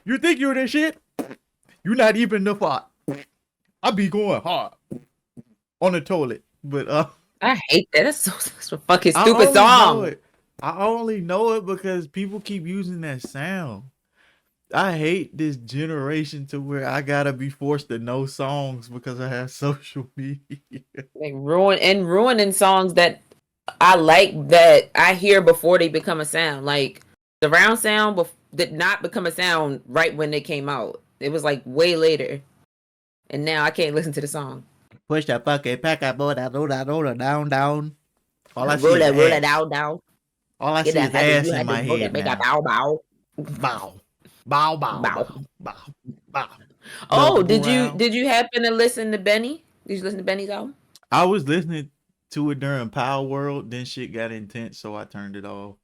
You think you're the shit? You're not even the pot. I be going hard on the toilet, but I hate that. That's a fucking I stupid only know song. it. I only know it because people keep using that sound. I hate this generation to where I gotta be forced to know songs because I have social media. Like ruining songs that I like that I hear before they become a sound. Like the round sound did not become a sound right when they came out. It was like way later, and now I can't listen to the song. Push that fucking pack up, down, down. All I see Roll is it ass. down, down. All I Get see that is fact that ass you in had to my roll that head make a now. bow bow. Bow, bow, bow, Bow. bow, bow, bow. Oh, Double round. did you happen to listen to Benny? Did you listen to Benny's album? I was listening to it during Power World, then shit got intense, so I turned it off.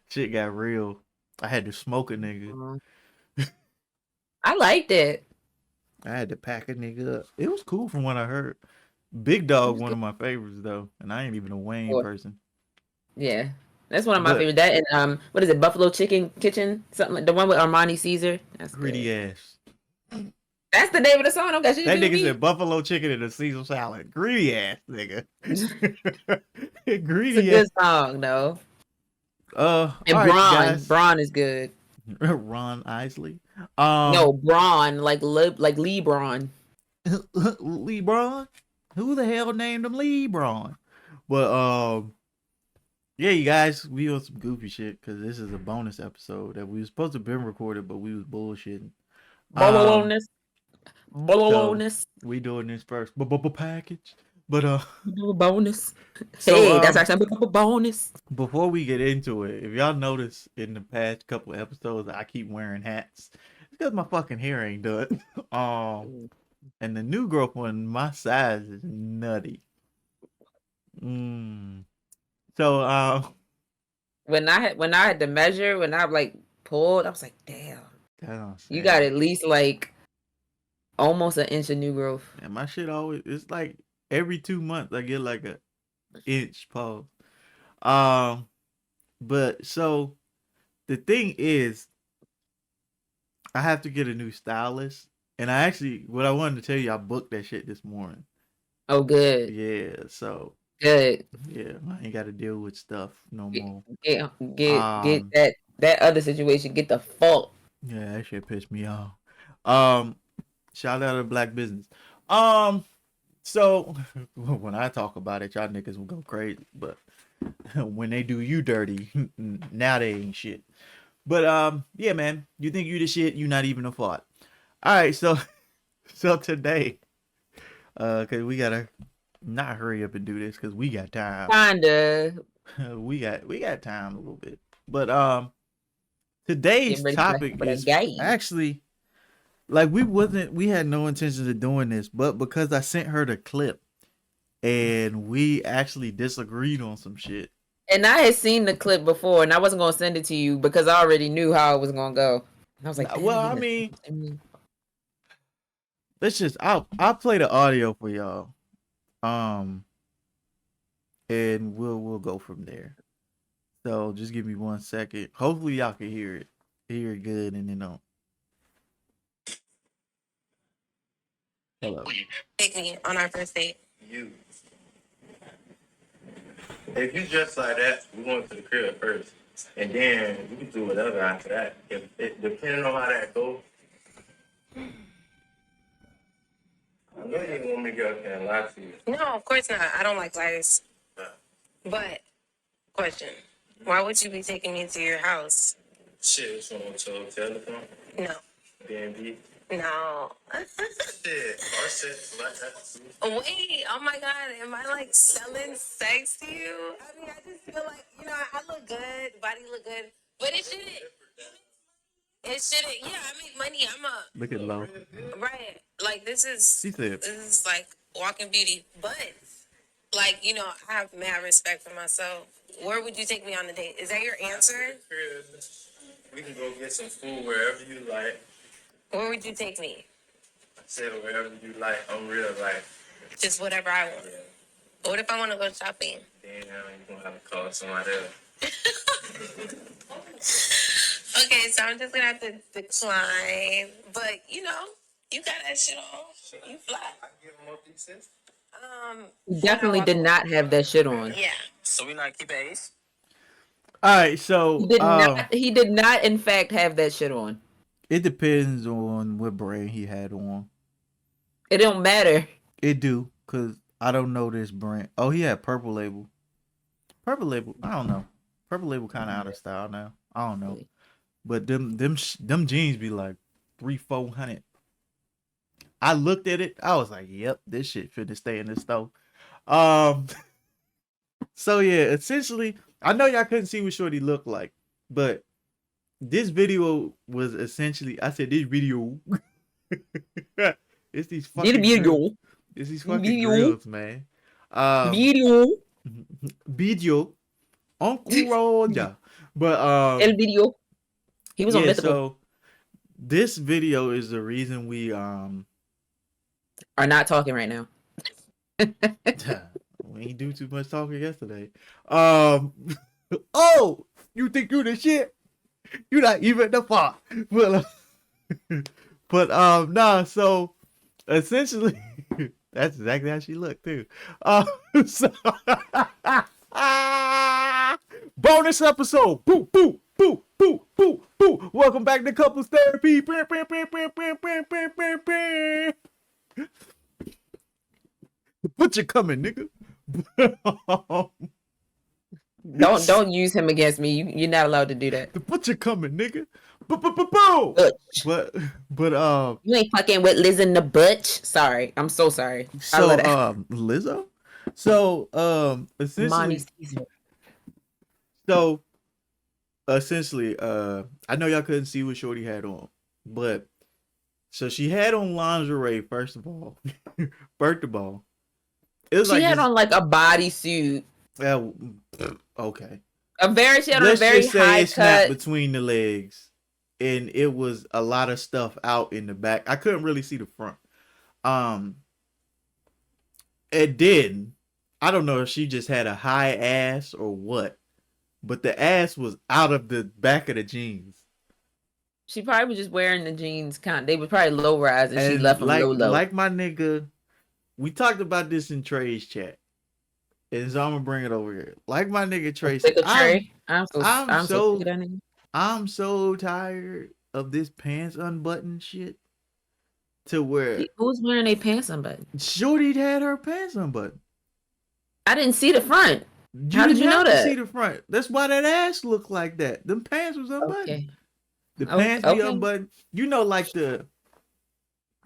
Shit got real. I had to smoke a nigga. I liked it. I had to pack a nigga up. It was cool from what I heard. Big Dog, Was one good. of my favorites though, and I ain't even a Wayne Or- person. Yeah, that's one of my But favorites. That and what is it? Buffalo Chicken Kitchen, something like the one with Armani Caesar. That's greedy good. ass. That's the name of the song. Don't got shit to That do with nigga me. said buffalo chicken and a Caesar salad. Greedy ass nigga. It's a Greedy ass. good song though. All And right, guys. Braun is good. Ron Isley. No, Braun like LeBron. LeBron. Who the hell named him LeBron? But yeah, you guys, we on some goofy shit because this is a bonus episode that we was supposed to been recorded, but we was bullshitting. Um, Bonus. so Bonus. we doing this first package. But Bonus. so Hey, that's actually a bonus. before we get into it, if y'all notice in the past couple of episodes, I keep wearing hats. It's because my fucking hair ain't done. And the new girlfriend, my size is nutty. So When I had to measure, when I like pulled, I was like, damn. You got at least like almost an inch of new growth. And my shit always, it's like every 2 months I get like a inch pause. But so the thing is, I have to get a new stylist. And I actually, what I wanted to tell you, I booked that shit this morning. Oh, good. Yeah, so Good. yeah, I ain't got to deal with stuff no more. Get that other situation. Get the fault. Yeah, that shit pissed me off. Shout out to Black business. So when I talk about it, y'all niggas will go crazy. But when they do you dirty, now they ain't shit. But yeah, man, you think you the shit? You not even a fart. All right, so today, cause we gotta not hurry up and do this, cause we got time. Kinda. we got time a little bit. But today's topic is actually like we had no intentions of doing this, but because I sent her the clip and we actually disagreed on some shit. And I had seen the clip before, and I wasn't gonna send it to you because I already knew how it was gonna go. I was like, well, I mean, let's just I'll play the audio for y'all. And we'll go from there. So just give me 1 second. Hopefully y'all can hear it good, and then hello. Take me on our first date. You. If you dress like that, we going to the crib first, and then we can do whatever after that. If it depending on how that goes. I know you want me to get up there and lie to you. No, of course not. I don't like liars. But, question. Why would you be taking me to your house? Shit, what's wrong with your telephone? No. B&B? No. Shit, our shit's like that. Wait, oh my God, am I like selling sex to you? I mean, I just feel like, I look good, body look good, but it shouldn't, yeah, I make money, Look at low. right, like this is like walking beauty, but like, I have mad respect for myself. Where would you take me on a date? Is that your answer? We can go get some food wherever you like. Where would you take me? I said wherever you like. I'm real life. Just whatever I want. Yeah. But what if I want to go shopping? Then you're gonna have to call somebody else. Okay, so I'm just gonna have to decline. But you got that shit on. You fly. I give him more pieces. He When I definitely walk did away. not have that shit on. Yeah. So we not keeping Ace? All right, so He did not, in fact, have that shit on. it depends on what brand he had on. It don't matter. It do, cause I don't know this brand. Oh, he had Purple Label. Purple Label, I don't know. Purple Label kind of out of style now. I don't know, but them jeans be like 300-400. I looked at it. I was like, "Yep, this shit finna stay in the store." Um, so yeah, essentially, I know y'all couldn't see what Shorty looked like, but this video was essentially. I said this video. It's these fucking grills. It's these fucking grills, man. Video. Video on Kuroja. But El video. He was on yeah, Mythical. so this video is the reason we Are not talking right now. we ain't do too much talking yesterday. Oh, you think you the shit? You not even the fuck. But nah, so essentially that's exactly how she looked too. So bonus episode. Boo, boo, boo, boo, boo, boo. Welcome back to Couples Therapy. Butcher coming, nigga. Don't use him against me. You're not allowed to do that. The butcher coming, nigga. Boo. But You ain't fucking with Liz in the butch. Sorry, I'm so sorry. so Lizzo. So essentially, I know y'all couldn't see what Shorty had on, but so she had on lingerie. First of all, it was she had on like a bodysuit. Okay. She had on a very high it snapped cut between the legs, and it was a lot of stuff out in the back. I couldn't really see the front. It did. I don't know if she just had a high ass or what, but the ass was out of the back of the jeans. She probably was just wearing the jeans. They were probably low rise, and she left them low. Like my nigga, we talked about this in Trey's chat. And so I'm gonna bring it over here. Like my nigga Trey said, I'm so tired of this pants unbuttoned shit. To where who's wearing a pants unbuttoned? Shorty had her pants unbuttoned. I didn't see the front. How did you know that? See the front. That's why that ass looked like that. Them pants was unbuttoned. Okay. The pants be unbuttoned. You know, like the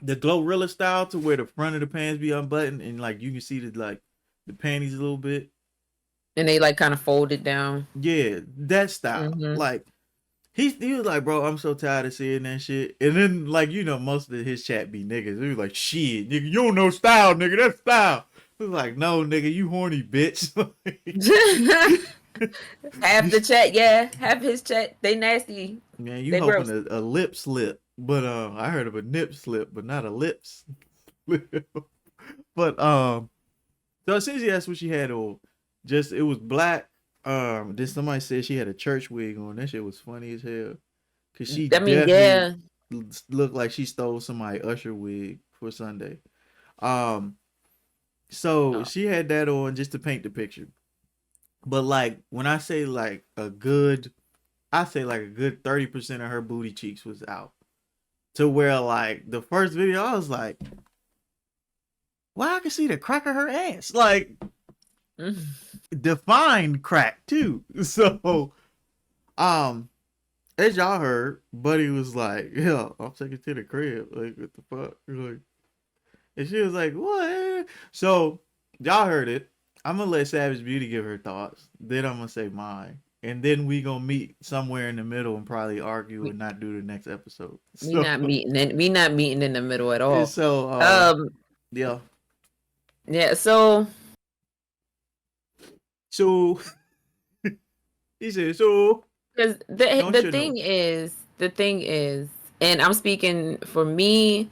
Glorilla style, to where the front of the pants be unbuttoned and like you can see the panties a little bit, and they like kind of folded down. Yeah, that style. Mm-hmm. Like he was like, bro, I'm so tired of seeing that shit. And then most of his chat be niggas. He was like, shit, nigga, you don't know style, nigga. That's style. It was like, no, nigga, you horny bitch. Half the chat, yeah, half his chat, they nasty. Man, you hoping a lip slip, but I heard of a nip slip, but not a lips slip. But so essentially that's what she had on. Just it was black. Then somebody said she had a church wig on. That shit was funny as hell. Cause she looked like she stole somebody's usher wig for Sunday. So she had that on just to paint the picture. But like when I say like a good 30% of her booty cheeks was out. To where like the first video I was like, well, I can see the crack of her ass. Like defined crack too. So as y'all heard, Buddy was like, yeah, I'm taking to the crib. Like, what the fuck? Like, and she was like, what? So y'all heard it. I'm gonna let SavageBeauty give her thoughts. Then I'm gonna say mine. And then we gonna meet somewhere in the middle and probably argue and not do the next episode. We not meeting in the middle at all. So yeah. Yeah, so he said so because the thing is, and I'm speaking for me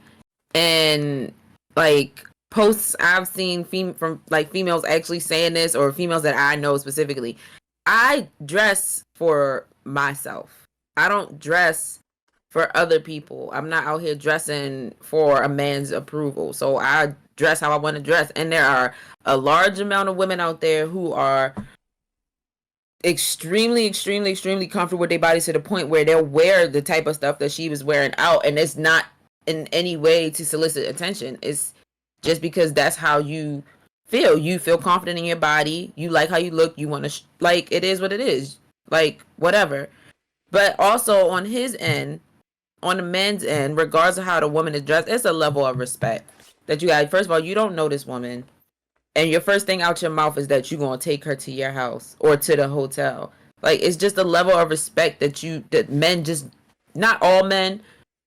and like posts I've seen from like females actually saying this, or females that I know specifically. I dress for myself. I don't dress for other people. I'm not out here dressing for a man's approval. So I dress how I want to dress. And there are a large amount of women out there who are extremely comfortable with their bodies to the point where they'll wear the type of stuff that she was wearing out, and it's not in any way to solicit attention. It's just because that's how you feel. You feel confident in your body. You like how you look. You want to like, it is what it is. Like, whatever. But also on his end, on the men's end, regardless of how the woman is dressed, it's a level of respect that you got. First of all, you don't know this woman, and your first thing out your mouth is that you're gonna take her to your house or to the hotel. Like, it's just a level of respect that men just, not all men,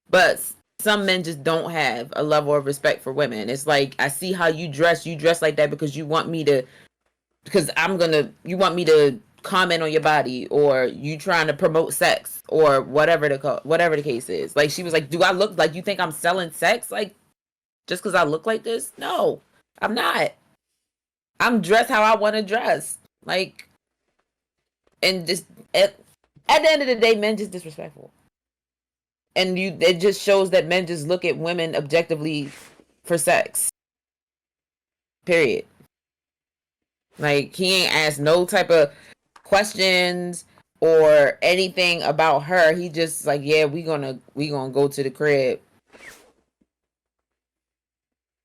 but some men just don't have a level of respect for women. It's like, I see how you dress like that because you want me to, you want me to comment on your body, or you trying to promote sex, or whatever the case is. Like, she was like, do I look like you think I'm selling sex? Like, just because I look like this? No, I'm not. I'm dressed how I want to dress. Like, and just at the end of the day, men just disrespectful. And it just shows that men just look at women objectively for sex. Period. Like, he ain't asked no type of questions or anything about her. He just like, yeah, we gonna go to the crib.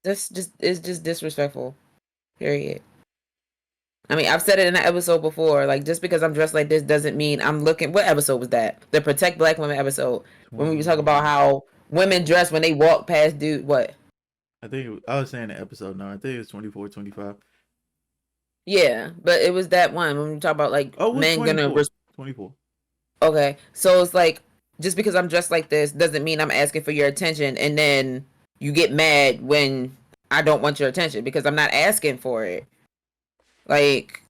It's just disrespectful. Period. I mean, I've said it in an episode before. Like, just because I'm dressed like this doesn't mean I'm looking. What episode was that? The Protect Black Women episode, when we were talking about how women dress when they walk past dude. What? I was saying the episode. No, I think it was 24, 25. Yeah, but it was that one when we talk about like men 24. 24. Okay, so it's like, just because I'm dressed like this doesn't mean I'm asking for your attention, and then you get mad when I don't want your attention because I'm not asking for it. Like,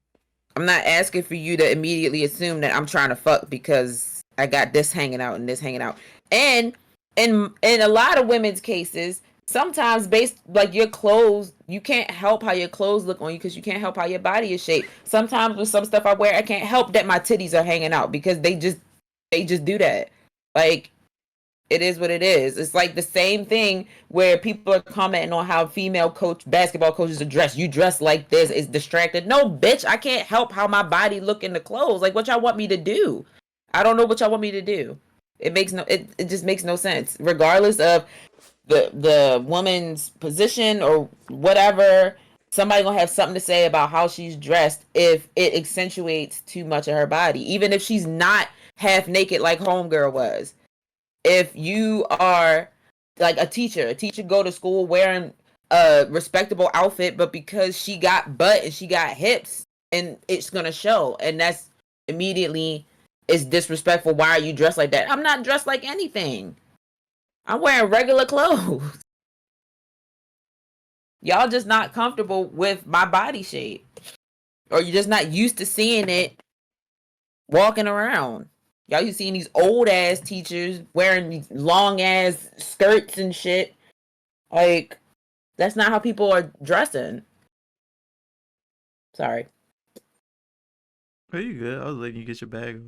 I'm not asking for you to immediately assume that I'm trying to fuck because I got this hanging out and this hanging out. And in a lot of women's cases, sometimes based like your clothes, you can't help how your clothes look on you because you can't help how your body is shaped. Sometimes with some stuff I wear, I can't help that my titties are hanging out because they just do that. Like, it is what it is. It's like the same thing where people are commenting on how female basketball coaches are dressed. You dress like this is distracted. No, bitch, I can't help how my body look in the clothes. Like, what y'all want me to do? I don't know what y'all want me to do. It just makes no sense. Regardless of the woman's position or whatever, somebody gonna have something to say about how she's dressed if it accentuates too much of her body. Even if she's not half naked like Homegirl was. If you are like a teacher go to school wearing a respectable outfit, but because she got butt and she got hips, and it's gonna show, and that's immediately is disrespectful. Why are you dressed like that? I'm not dressed like anything. I'm wearing regular clothes. Y'all just not comfortable with my body shape, or you're just not used to seeing it walking around. Y'all, you seeing these old ass teachers wearing these long ass skirts and shit. Like, that's not how people are dressing. Sorry. Are you good? I was letting you get your bag.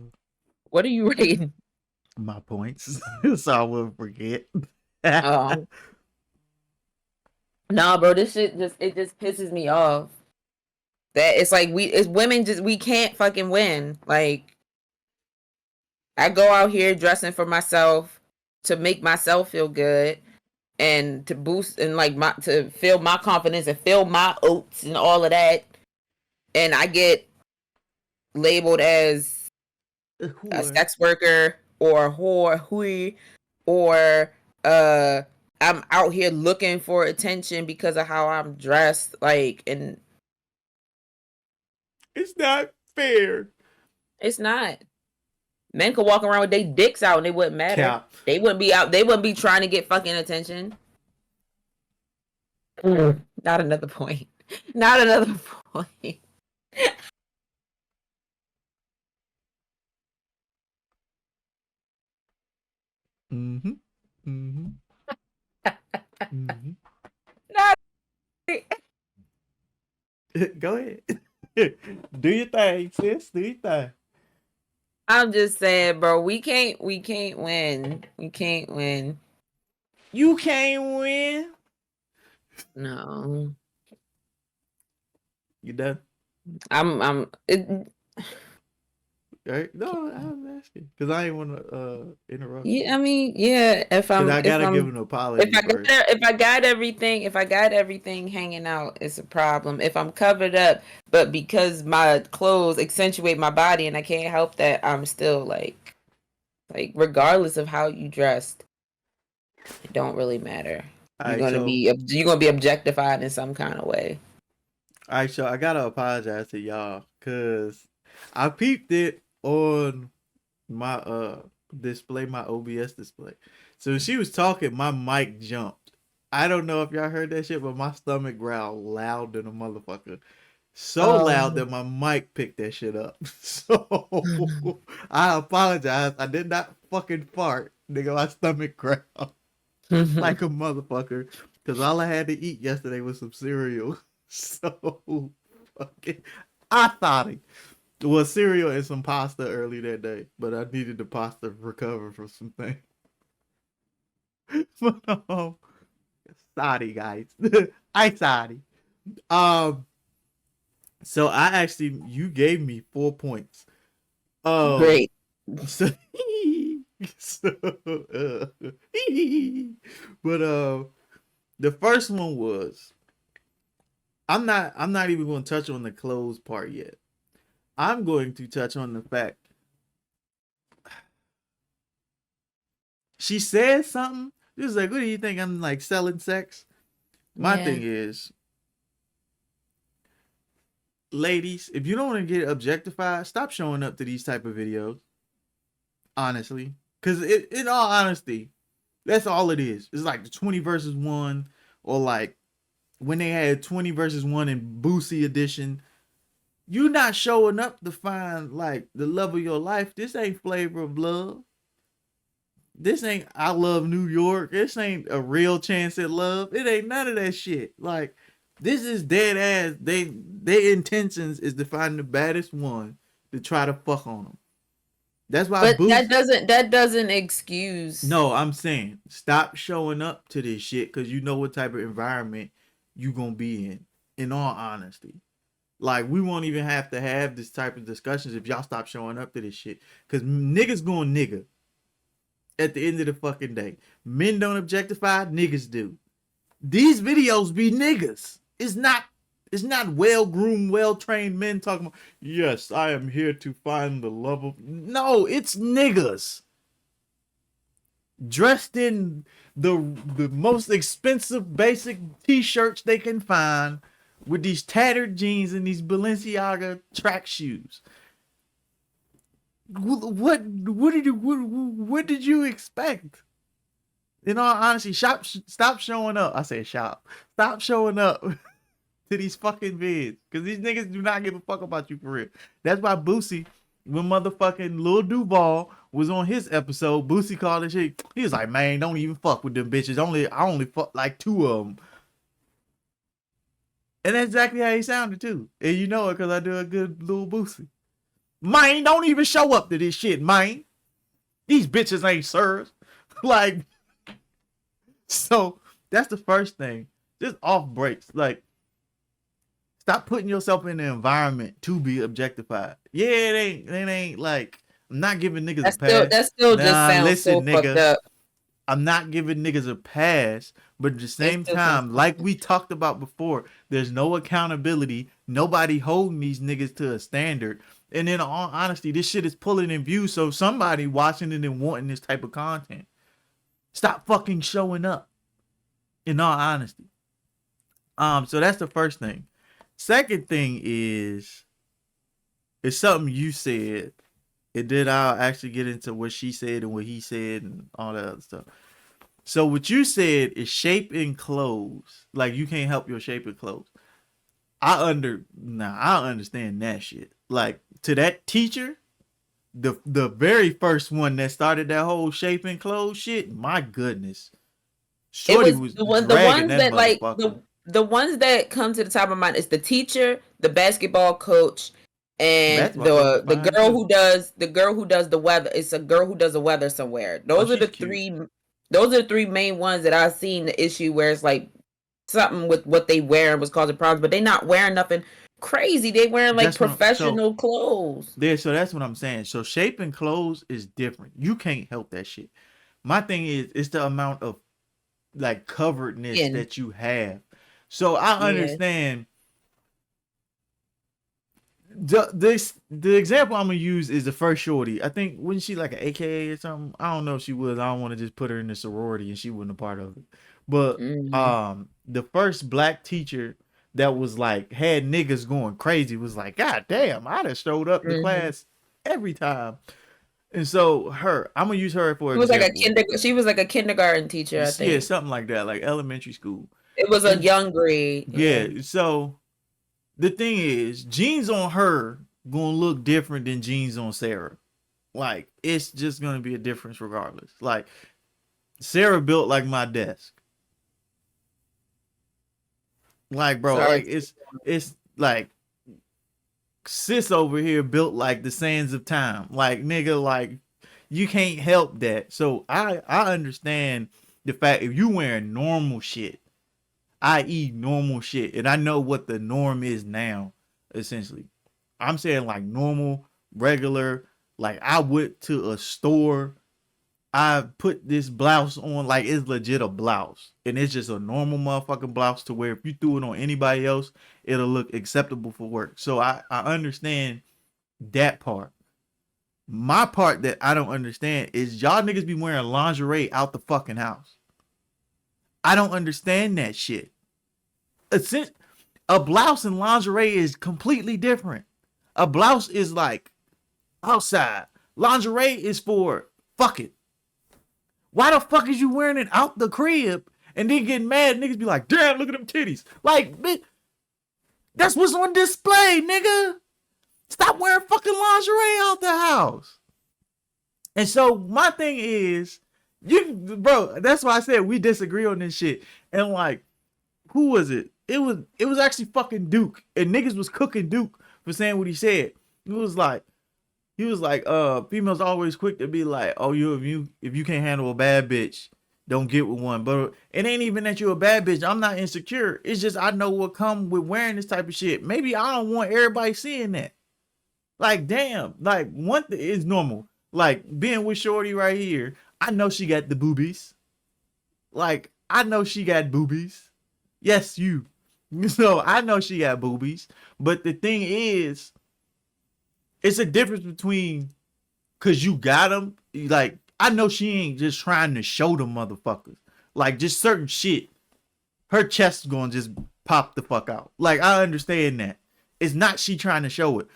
What are you rating? My points, so I won't forget. Nah, bro, this shit just pisses me off. That it's like it's women we can't fucking win. Like, I go out here dressing for myself to make myself feel good and to boost and like to feel my confidence and feel my oats and all of that, and I get labeled as a sex worker or a whore, or I'm out here looking for attention because of how I'm dressed. Like, and it's not fair. It's not. Men could walk around with their dicks out and it wouldn't matter. Cap. They wouldn't be out. They wouldn't be trying to get fucking attention. Not another point. Not another point. Mm-hmm. Mm-hmm. Mm-hmm. Not. Go ahead. Do your thing, sis. Do your thing. I'm just saying, bro. We can't win. We can't win. You can't win. No. You done? It, Right? No, I'm asking because I ain't want to interrupt you. yeah, I mean, yeah. Because I gotta give an apology first. If I got everything hanging out, it's a problem. If I'm covered up, but because my clothes accentuate my body and I can't help that, I'm still like regardless of how you dressed, it don't really matter. All right, so You're gonna be objectified in some kind of way. all right, so I gotta apologize to y'all because I peeped it on my display, my OBS display. So she was talking, my mic jumped. I don't know if y'all heard that shit, but my stomach growled loud than a motherfucker. So loud that my mic picked that shit up. So I apologize. I did not fucking fart. Nigga, my stomach growled like a motherfucker. Cause all I had to eat yesterday was some cereal. So fucking I thought it was cereal and some pasta early that day, but I needed the pasta to recover from some things. But sorry guys. I sorry. Um so I actually you gave me 4 points. Great. So, so but the first one was I'm not even going to touch on the clothes part yet. I'm going to touch on the fact she said something. She was like, "What do you think? I'm like selling sex?" My thing is, ladies, if you don't want to get objectified, stop showing up to these type of videos. Honestly, because in all honesty, that's all it is. It's like the 20 versus 1, or like when they had 20 versus 1 in Boosie edition. You not showing up to find like the love of your life. This ain't Flavor of Love. This ain't I Love New York. This ain't A Real Chance at Love. It ain't none of that shit. Like, this is dead ass. Their intentions is to find the baddest one to try to fuck on them. That's why. But that doesn't excuse. No, I'm saying stop showing up to this shit because you know what type of environment you gonna be in. In all honesty, like we won't even have to have this type of discussions if y'all stop showing up to this shit. Because niggas going nigga. At the end of the fucking day, men don't objectify, niggas do. These videos be niggas. It's not well-groomed, well-trained men talking about, yes, I am here to find the love of. No, it's niggas dressed in the most expensive basic t-shirts they can find with these tattered jeans and these Balenciaga track shoes. What did you expect? In all honesty, stop showing up. I say shop. Stop showing up to these fucking vids. Because these niggas do not give a fuck about you for real. That's why Boosie, when motherfucking Lil Duval was on his episode, Boosie called this shit. He was like, man, don't even fuck with them bitches. I only fuck like 2 of them. And that's exactly how he sounded too. And you know it because I do a good Lil Boosie. Man, don't even show up to this shit, man. These bitches ain't sirs. Like, so that's the first thing. Just off breaks. Like, stop putting yourself in the environment to be objectified. Yeah, it ain't like I'm not giving niggas a pass. That still just sounds so fucked up. I'm not giving niggas a pass, but at the same time, like we talked about before, there's no accountability. Nobody holding these niggas to a standard. And in all honesty, this shit is pulling in views. So somebody watching it and wanting this type of content. Stop fucking showing up. In all honesty. So that's the first thing. Second thing is it's something you said. And then I'll actually get into what she said and what he said and all that other stuff. So what you said is shaping clothes. Like you can't help your shape of clothes. I understand that shit. Like to that teacher, the very first one that started that whole shaping clothes shit, my goodness. Shorty was the ones that like the ones that come to the top of my mind is the teacher, the basketball coach, And Basketball coach the fine, girl too. who does the weather, it's a girl who does the weather somewhere. Those are the she's cute. three main ones that I've seen the issue where it's like something with what they wear was causing problems, but they not wearing nothing crazy. They wearing like professional clothes. So that's what I'm saying. So shaping clothes is different. You can't help that shit. My thing is, it's the amount of like coveredness that you have. So I understand. The example I'm gonna use is the first shorty. I think wasn't she like an AKA or something? I don't know if she was. I don't want to just put her in the sorority and she wasn't a part of it. But the first black teacher that was like had niggas going crazy was like, God damn, I'd have showed up to class every time. And so I'm gonna use her for example. She was like a kindergarten teacher, I think. Yeah, something like that, like elementary school. It was a young grade. Yeah. So the thing is, jeans on her gonna look different than jeans on Sarah. Like, it's just gonna be a difference regardless. Like, Sarah built like my desk. Like, bro, like it's like sis over here built like the sands of time. Like, nigga, like you can't help that. So I understand the fact if you wearing normal shit, i.e. normal shit, and I know what the norm is now, essentially. I'm saying like normal, regular, like I went to a store, I put this blouse on, like it's legit a blouse. And it's just a normal motherfucking blouse to where if you threw it on anybody else, it'll look acceptable for work. So I understand that part. My part that I don't understand is y'all niggas be wearing lingerie out the fucking house. I don't understand that shit. A blouse and lingerie is completely different. A blouse is like outside. Lingerie is for fuck it. Why the fuck is you wearing it out the crib and then getting mad? Niggas be like, damn, look at them titties. Like, bitch, that's what's on display, nigga. Stop wearing fucking lingerie out the house. And so my thing is, bro, that's why I said we disagree on this shit. And like, who was it? It was actually fucking Duke. And niggas was cooking Duke for saying what he said. He was like, females always quick to be like, oh, if you can't handle a bad bitch, don't get with one. But it ain't even that you're a bad bitch. I'm not insecure. It's just I know what come with wearing this type of shit. Maybe I don't want everybody seeing that. Like, damn. Like, one thing is normal. Like, being with Shorty right here, I know she got the boobies. Like, I know she got boobies. Yes, you. So, I know she got boobies. But the thing is, it's a difference between, because you got them, like, I know she ain't just trying to show them motherfuckers. Like, just certain shit, her chest gonna just pop the fuck out. Like, I understand that. It's not she trying to show it.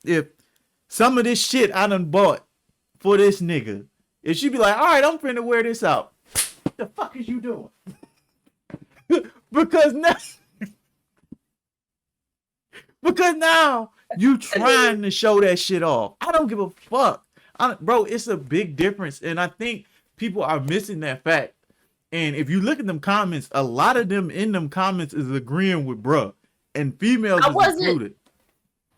If some of this shit I done bought for this nigga, if she be like, all right, I'm finna wear this out. What the fuck is you doing? because now you trying to show that shit off. I don't give a fuck. Bro, it's a big difference. And I think people are missing that fact. And if you look at them comments, a lot of them in them comments is agreeing with bruh. And females is included.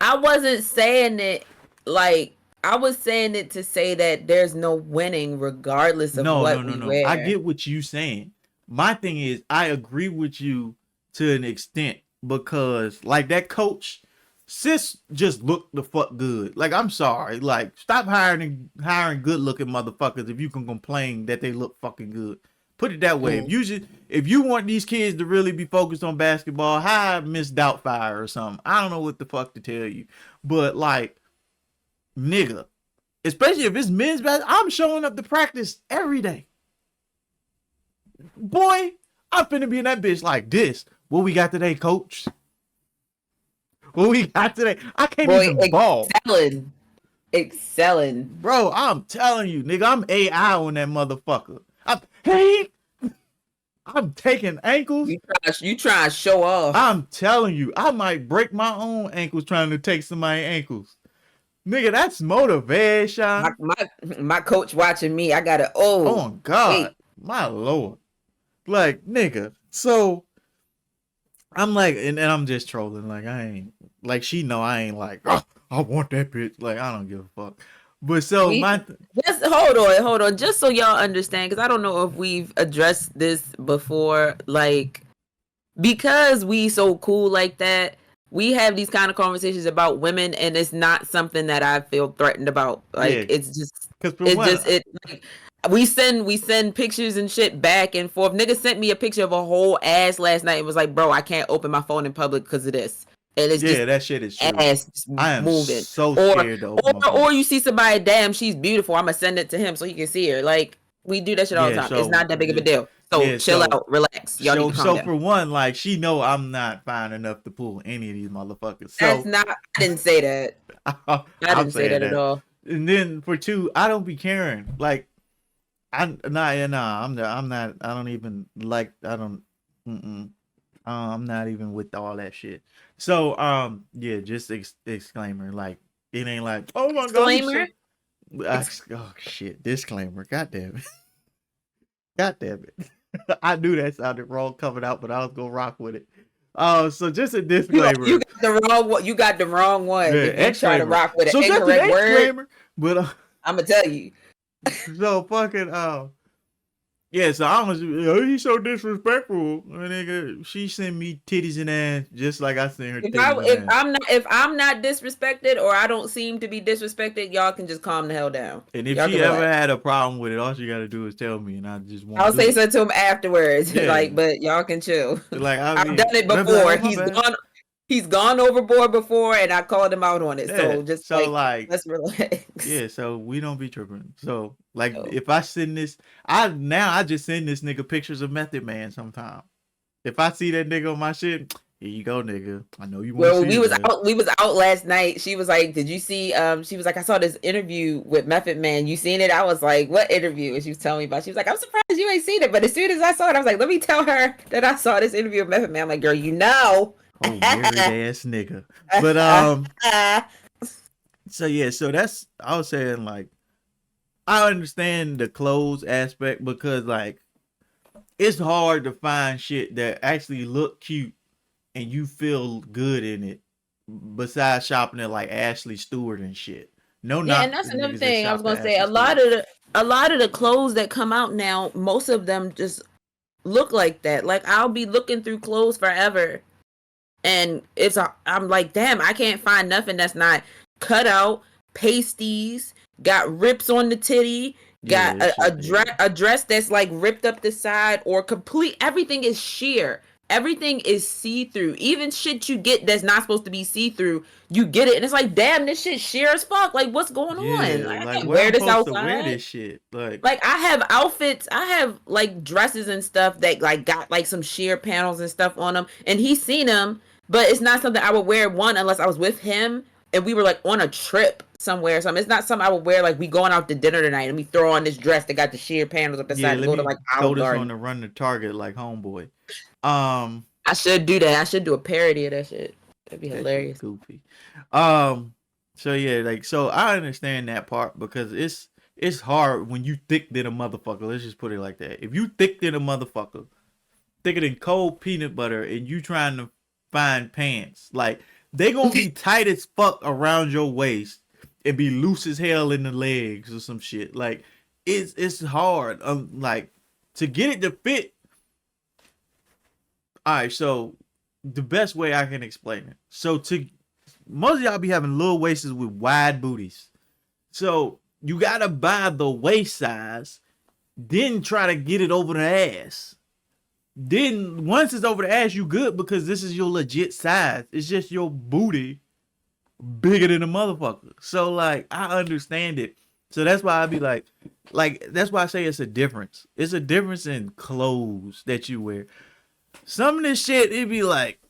I wasn't saying it like, I was saying it to say that there's no winning regardless of what we wear. I get what you saying. My thing is, I agree with you to an extent because, like, that coach, sis just looked the fuck good. Like, I'm sorry. Like, stop hiring good looking motherfuckers if you can complain that they look fucking good. Put it that way. If you want these kids to really be focused on basketball, hire Miss Doubtfire or something. I don't know what the fuck to tell you. But like, nigga, especially if it's men's basketball, I'm showing up to practice every day. Boy, I'm finna be in that bitch like this. What we got today, coach? What we got today? I can't even ball. Excelling. Bro, I'm telling you, nigga, I'm AI on that motherfucker. I'm taking ankles. You trying to show off. I'm telling you, I might break my own ankles trying to take somebody's ankles. Nigga, that's motivation. My coach watching me. I gotta. Oh God, my Lord. Like, nigga. So I'm like, and I'm just trolling. Like, I ain't. like she know I ain't like, oh, I want that bitch. Like I don't give a fuck. But so We my just hold on, just so y'all understand, because I don't know if we've addressed this before. Like, because we so cool like that, we have these kind of conversations about women, and it's not something that I feel threatened about. Like, yeah, it's just, because for it's one, just it. Like, we send pictures and shit back and forth. Nigga sent me a picture of a whole ass last night and was like, bro, I can't open my phone in public because of this. And it's yeah, just that shit is true. ass just I am moving. so Or scared to open my phone. or you see somebody, damn, she's beautiful. I'm gonna send it to him so he can see her. Like, we do that shit all the Yeah, time. It's so not that big of a deal. So yeah, chill out, relax. Y'all need to calm so down. for one, like she know I'm not fine enough to pull any of these motherfuckers. That's So not. I didn't say that. I I'm didn't say saying that at that. all. And then for two, I don't be caring. Like I'm not. I don't even like. I don't. Mm-mm. I'm not even with all that shit. So yeah, just exclaimer. Like it ain't like, oh my god, he's Disclaimer. oh shit, disclaimer. God damn it. God damn it. I knew that sounded wrong coming out, but I was gonna rock with it. So just a disclaimer. You got the wrong one. You got the wrong one. Yeah, If you try to exclaimer. rock with So an just an incorrect word, exclaimer. But I'm gonna tell you. so fucking yeah, so I was, oh, he's so disrespectful. Nigga, she sent me titties and ass just like I sent her titties and ass. If I'm not disrespected or I don't seem to be disrespected, y'all can just calm the hell down. And if Y'all she can ever relax. had a problem with it, all she gotta do is tell me, and I just won't I'll do say it. something to him afterwards. Yeah. Like, but y'all can chill. Like I've mean, done it but I'd be like, before. oh, my bad. He's gone overboard before, and I called him out on it. Yeah. So just So like let's relax. yeah, so we don't be tripping. So like So. if I send this, I just send this nigga pictures of Method Man sometime. If I see that nigga on my shit, here you go, nigga. I know you want to Well, see we was out last night. She was like, "Did you see?" She was like, "I saw this interview with Method Man. You seen it?" I was like, "What interview?" And she was telling me about. She was like, "I'm surprised you ain't seen it." But as soon as I saw it, I was like, "Let me tell her that I saw this interview with Method Man." I'm like, "Girl, you know." Oh, married ass nigga. But so yeah, so that's I was saying like I understand the clothes aspect because like it's hard to find shit that actually look cute and you feel good in it. Besides shopping at like Ashley Stewart and shit. No, Yeah, not and that's the another niggas that thing I was shop gonna at say. Ashley Stewart. A lot of the clothes that come out now, most of them just look like that. Like I'll be looking through clothes forever, and I'm like, damn, I can't find nothing that's not cut out, pasties, got rips on the titty, got Yeah, a dress that's like ripped up the side or complete. Everything is sheer. Everything is see through. Even shit you get that's not supposed to be see through, you get it, and it's like, damn, this shit sheer as fuck. Like, what's going on? yeah, Like, I like can't where wear I'm this supposed to wear outside. this shit. Like I have outfits, I have like dresses and stuff that like got like some sheer panels and stuff on them, and he's seen them, but it's not something I would wear one unless I was with him and we were like on a trip somewhere or something. It's not something I would wear like we going out to dinner tonight and we throw on this dress that got the sheer panels up the Yeah, side and let go to me like throw Olive this on Garden. the run to Target like homeboy. I should do that. I should do a parody of that shit. That'd be hilarious. Goofy. So yeah, like so I understand that part because it's hard when you thick than a motherfucker. Let's just put it like that. If you thick than a motherfucker, thicker than cold peanut butter, and you trying to find pants, like they gonna be tight as fuck around your waist and be loose as hell in the legs or some shit. Like it's hard. Like to get it to fit. All right, so the best way I can explain it. So to most of y'all be having little waists with wide booties. So you gotta buy the waist size, then try to get it over the ass. Then once it's over the ass, you good because this is your legit size. It's just your booty bigger than a motherfucker. So like I understand it. So that's why I be like that's why I say it's a difference. It's a difference in clothes that you wear. Some of this shit, it be like,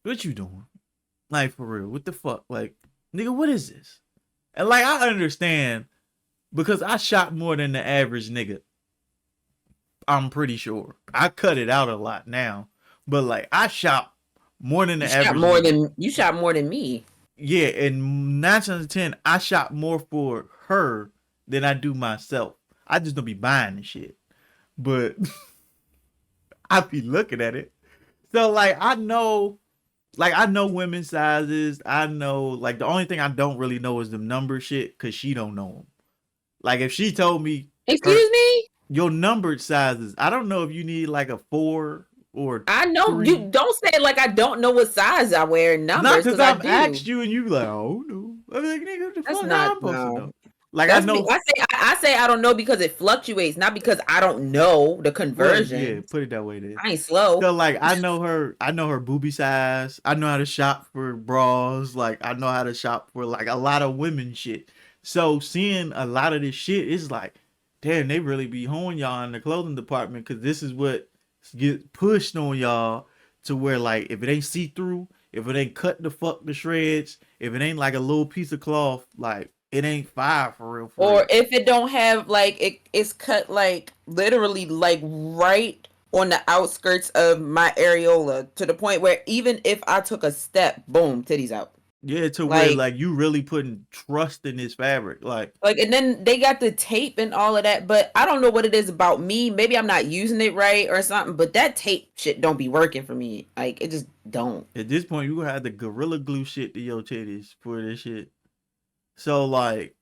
what you doing? Like, for real, what the fuck? Like, nigga, what is this? And like, I understand because I shop more than the average nigga. I'm pretty sure. I cut it out a lot now. But like, I shop more than the average nigga. You shop more than me. Yeah, and 9 times out of 10, I shop more for her than I do myself. I just don't be buying the shit. But I be looking at it. So like I know Like I know women's sizes. I know like the only thing I don't really know is the number shit because she don't know them. Like if she told me her Excuse me? your numbered sizes, I don't know if you need like a 4 or I know you 3. don't say it like I don't know what size I wear in Not numbers because because I I've do. asked you and you like, oh no. I'm like, nigga, what the That's fuck how I'm not supposed to no. know? Like I That's me. know. I say I don't know because it fluctuates, not because I don't know the Well, yeah, conversion. put it that way then. I ain't slow. So like I know her booby size. I know how to shop for bras. Like I know how to shop for like a lot of women shit. So seeing a lot of this shit is like, damn, they really be honing y'all in the clothing department because this is what get pushed on y'all to where like if it ain't see through, if it ain't cut the fuck the shreds, if it ain't like a little piece of cloth, like it ain't fire for real, for Or real. if it don't have like it's cut like literally like right on the outskirts of my areola to the point where even if I took a step, boom, titties out. Yeah, to where Like like you really putting trust in this fabric, like. and then they got the tape and all of that, but I don't know what it is about me. Maybe I'm not using it right or something, but that tape shit don't be working for me. Like it just don't. At this point, you gonna have to gorilla glue shit to your titties for this shit. So like,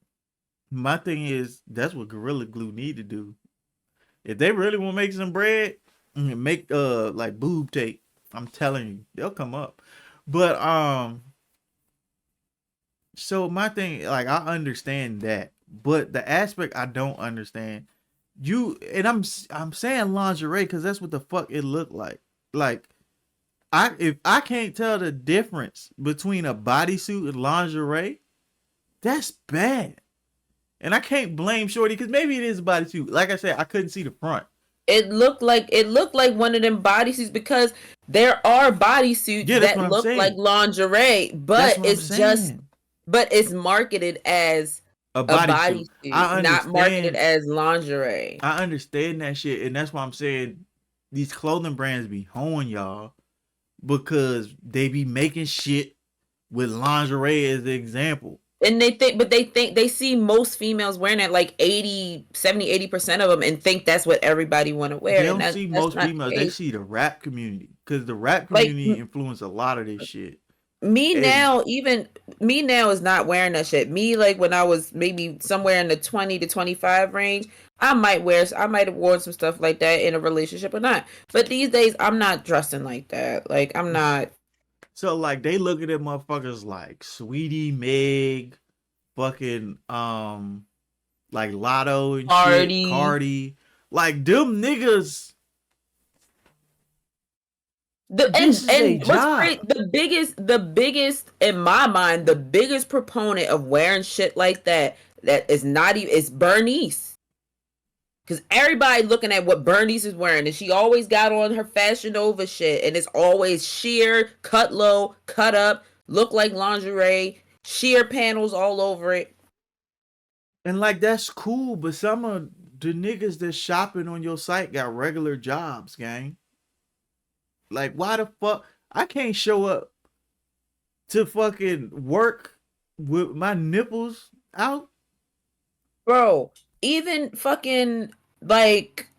my thing is that's what gorilla glue need to do. If they really want to make some bread, make like boob tape. I'm telling you, they'll come up. But so my thing, like I understand that, but the aspect I don't understand, you and I'm saying lingerie because that's what the fuck it looked like. Like if I can't tell the difference between a bodysuit and lingerie, that's bad. And I can't blame Shorty because maybe it is a bodysuit. Like I said, I couldn't see the front. It looked like one of them bodysuits because there are bodysuits Yeah, that's that what I'm look like saying. lingerie, That's but what I'm it's just saying. but it's marketed as A a bodysuit. bodysuit, not marketed as lingerie. I understand that shit, and that's why I'm saying these clothing brands be hoeing y'all because they be making shit with lingerie as the example. And they see most females wearing it like 80% of them and think that's what everybody want to They wear and don't see that's most not the females. They case. see the rap community because the rap Like community influence a lot of this shit. me And now, even me now is not wearing that shit. Me like when I was maybe somewhere in the 20 to 25 range, I might have worn some stuff like that in a relationship or not. But these days I'm not dressing like that. Like I'm not so like they look at them motherfuckers like Sweetie Meg, fucking like Lotto and shit, party. Cardi. Like them niggas, The this is a and what's great, job. the biggest in my mind, the biggest proponent of wearing shit like that is not even it's Bernice. Cause everybody looking at what Bernice is wearing, and she always got on her Fashion Nova shit, and it's always sheer, cut low, cut up, look like lingerie, sheer panels all over it. And like that's cool, but some of the niggas that's shopping on your site got regular jobs, gang. Like why the fuck I can't show up to fucking work with my nipples out? Bro, even fucking like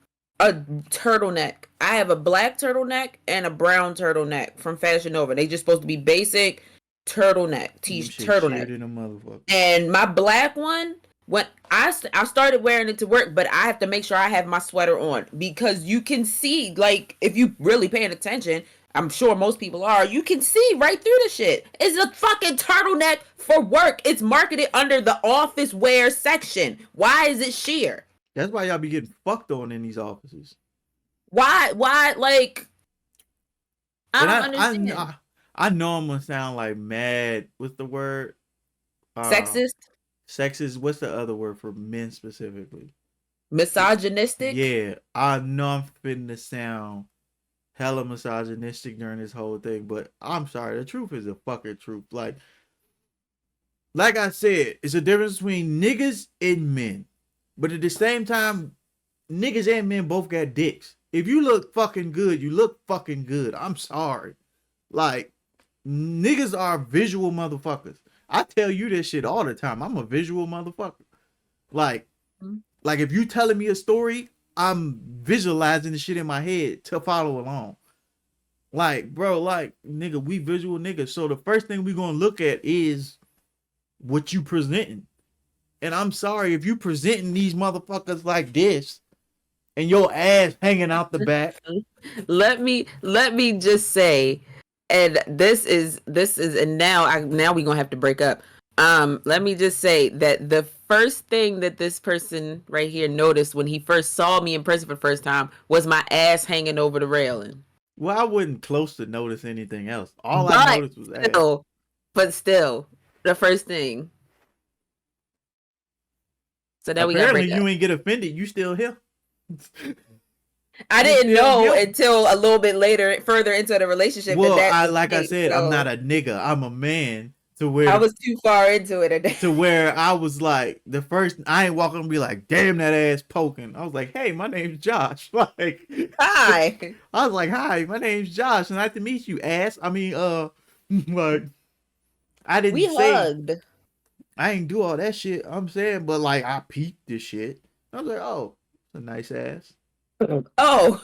a turtleneck. I have a black turtleneck and a brown turtleneck from Fashion Nova. They just supposed to be basic turtleneck, Them shit turtleneck. shared in a motherfucker. And my black one, when I started wearing it to work, but I have to make sure I have my sweater on because you can see, like, if you really paying attention, I'm sure most people are, you can see right through the shit. It's a fucking turtleneck for work. It's marketed under the office wear section. Why is it sheer? That's why y'all be getting fucked on in these offices. Why, like, I And don't understand. I know I'm gonna sound like mad. What's the word? Uh, Sexist, sexist. What's the other word for men specifically? misogynistic. Yeah, I know I'm finna sound hella misogynistic during this whole thing, but I'm sorry. The truth is the fucking truth. Like I said, it's a difference between niggas and men. But at the same time, niggas and men both got dicks. If you look fucking good, you look fucking good. I'm sorry. Like, niggas are visual motherfuckers. I tell you this shit all the time. I'm a visual motherfucker. Like, like if you telling me a story, I'm visualizing the shit in my head to follow along. Like, bro, like, nigga, we visual niggas. So the first thing we gonna look at is what you presenting. And I'm sorry if you presenting these motherfuckers like this and your ass hanging out the back. Let me just say, and this is and now we gonna have to break up. Let me just say that the first thing that this person right here noticed when he first saw me in person for the first time was my ass hanging over the railing. Well, I wasn't close to notice anything else. All I noticed was ass. But still, the first thing. So now apparently you ain't get offended. You still here. I didn't know until a little bit later, further into the relationship. Well, I said, I'm not a nigga. I'm a man. To where I was too far into it. To where I was like, I ain't walking and be like, damn, that ass poking. I was like, hey, my name's Josh. Like, hi. I was like, hi, my name's Josh. Nice to meet you, ass. I mean, like, I didn't hugged. I ain't do all that shit. I'm saying, but like, I peeped this shit. I was like, oh, it's a nice ass. Oh,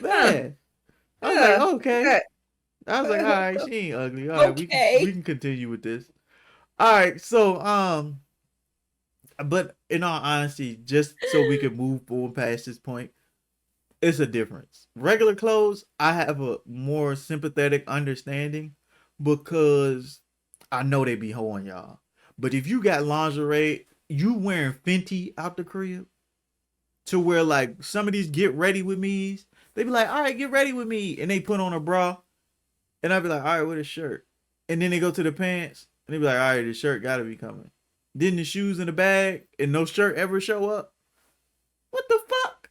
man. I was like, okay. I was like, all right, she ain't ugly. All right, we can continue with this. All right, so but in all honesty, just so we can move forward past this point, it's a difference. Regular clothes, I have a more sympathetic understanding because I know they be hoeing y'all. But if you got lingerie, you wearing Fenty out the crib, to where like some of these get ready with me's, they be like, all right, get ready with me, and they put on a bra. And I'd be like, all right, with a shirt. And then they go to the pants, and they be like, all right, the shirt gotta be coming. Then the shoes in the bag, and no shirt ever show up. What the fuck?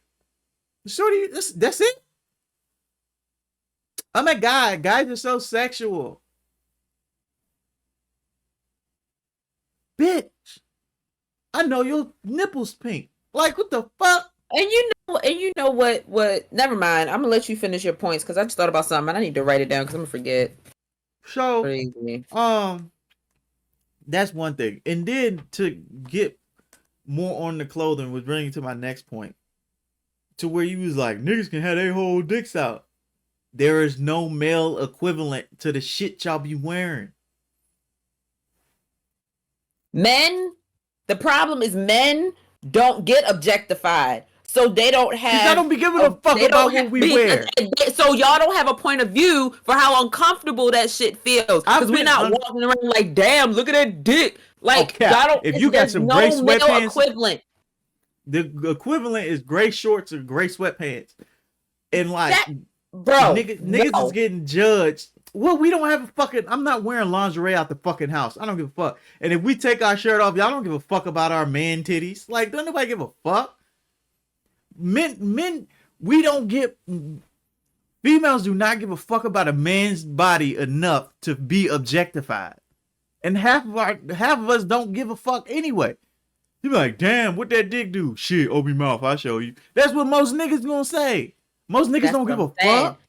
Shorty, that's it? I'm a guy. Guys are so sexual. Bitch. I know your nipples pink. Like, what the fuck? And you know what? Never mind. I'm gonna let you finish your points because I just thought about something and I need to write it down because I'm gonna forget. So, crazy. That's one thing. And then to get more on the clothing was bringing to my next point, to where you was like, niggas can have their whole dicks out. There is no male equivalent to the shit y'all be wearing. Men, the problem is men don't get objectified. So they don't have. I don't be giving a fuck about what we wear. So y'all don't have a point of view for how uncomfortable that shit feels. Because we're not walking around like, damn, look at that dick. Like, y'all don't. If you got some gray sweatpants, equivalent. The equivalent is gray shorts or gray sweatpants. And like, bro, niggas is getting judged. Well, we don't have a fucking. I'm not wearing lingerie out the fucking house. I don't give a fuck. And if we take our shirt off, y'all don't give a fuck about our man titties. Like, don't nobody give a fuck. Men, we don't get. Females do not give a fuck about a man's body enough to be objectified, and half of us don't give a fuck anyway. You be like, damn, what that dick do? Shit, open your mouth, I'll show you. That's what most niggas gonna say. Most niggas don't give a fuck.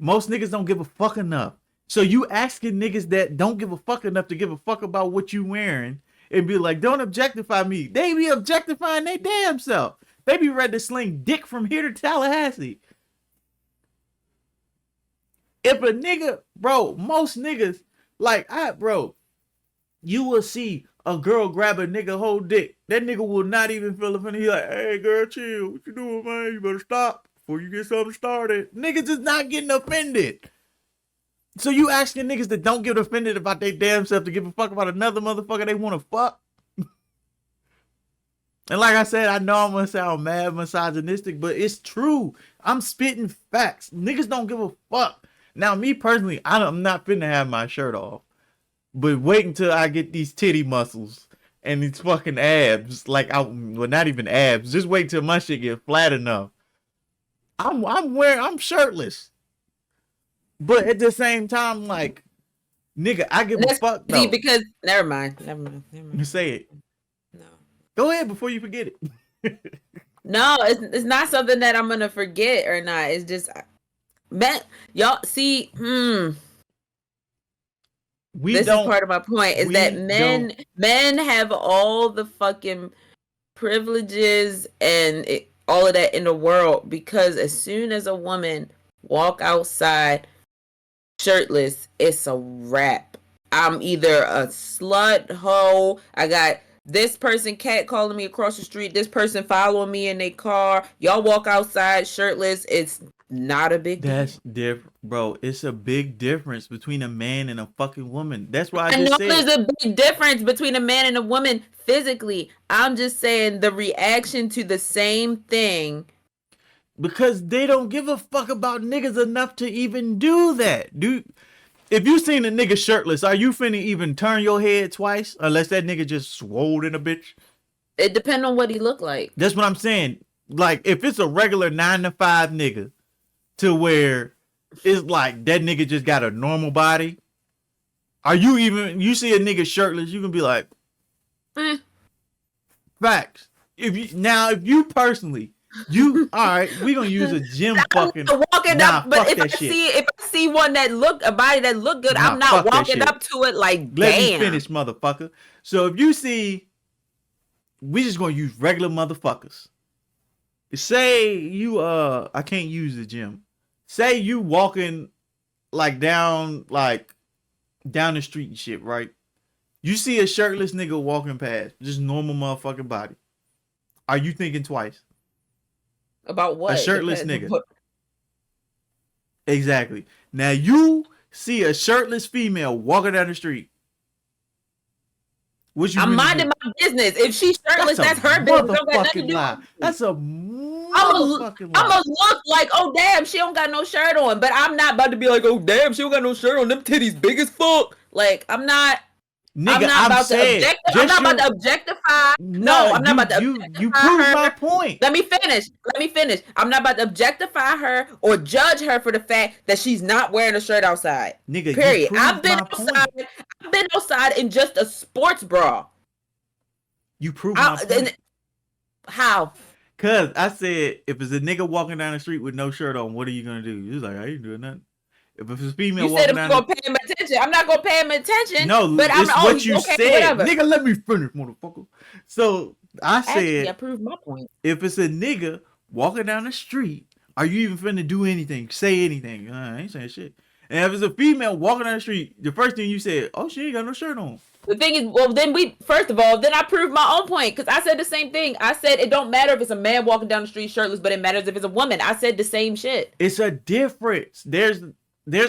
Most niggas don't give a fuck enough. So you asking niggas that don't give a fuck enough to give a fuck about what you wearing and be like, don't objectify me. They be objectifying their damn self. They be ready to sling dick from here to Tallahassee. If a nigga, bro, most niggas, like, you will see a girl grab a nigga whole dick. That nigga will not even feel offended. He like, hey, girl, chill. What you doing, man? You better stop before you get something started. Niggas is not getting offended. So you asking niggas that don't get offended about their damn self to give a fuck about another motherfucker they want to fuck? And like I said, I know I'm gonna sound mad misogynistic, but it's true. I'm spitting facts. Niggas don't give a fuck. Now, me personally, I'm not finna have my shirt off. But wait until I get these titty muscles and these fucking abs. Like, well, not even abs. Just wait till my shit get flat enough. I'm shirtless. But at the same time, like, nigga, I give a fuck though. Because never mind. You say it. No. Go ahead before you forget it. No, it's not something that I'm gonna forget or not. It's just, man, y'all see. This is part of my point. Is that men have all the fucking privileges and all of that in the world, because as soon as a woman walk outside shirtless, it's a wrap. I'm either a slut, hoe. I got this person cat calling me across the street. This person following me in their car. Y'all walk outside shirtless. It's not a big deal. That's different, bro. It's a big difference between a man and a fucking woman. That's why I I just know said. there's a big difference between a man and a woman physically. I'm just saying the reaction to the same thing. Because they don't give a fuck about niggas enough to even do that. Dude, if you seen a nigga shirtless, are you finna even turn your head twice? Unless that nigga just swole in a bitch? It depends on what he look like. That's what I'm saying. Like, if it's a regular 9 to 5 nigga to where it's like that nigga just got a normal body, are you even, you see a nigga shirtless, you can be like, facts. If you personally, all right, we gonna use a gym fucking. Walking Nah, up, but fuck if I see one that look a body that look good, I'm not walking up to it like, Let damn. me finish, motherfucker. So if you see, we just gonna use regular motherfuckers. Say you I can't use the gym. Say you walking like down the street and shit, right? You see a shirtless nigga walking past, just normal motherfucking body. Are you thinking twice? About what? A shirtless nigga. Exactly. Now you see a shirtless female walking down the street. I'm minding my business. If she's shirtless, that's her business. Don't got nothing to do with me. That's a motherfucking lie. I'm gonna look like, oh damn, she don't got no shirt on. But I'm not about to be like, oh damn, she don't got no shirt on. Them titties big as fuck. Like, I'm not. Nigga, I'm not about to objectify. No, I'm not about to objectify you proved her. my point. Let me finish. I'm not about to objectify her or judge her for the fact that she's not wearing a shirt outside. Nigga, period. I've been outside in just a sports bra. You proved my point. How? Cause I said if it's a nigga walking down the street with no shirt on, what are you gonna do? You was like, I ain't doing nothing. If it's a female you said if you're gonna pay him attention, I'm not gonna pay him attention. No, but it's I'm what you okay, said. Whatever. Nigga, let me finish, motherfucker. So I said, actually, I proved my point. If it's a nigga walking down the street, are you even finna do anything? Say anything? I ain't saying shit. And if it's a female walking down the street, the first thing you said, oh, she ain't got no shirt on. The thing is, well, then I proved my own point because I said the same thing. I said it don't matter if it's a man walking down the street shirtless, but it matters if it's a woman. I said the same shit. It's a difference. There's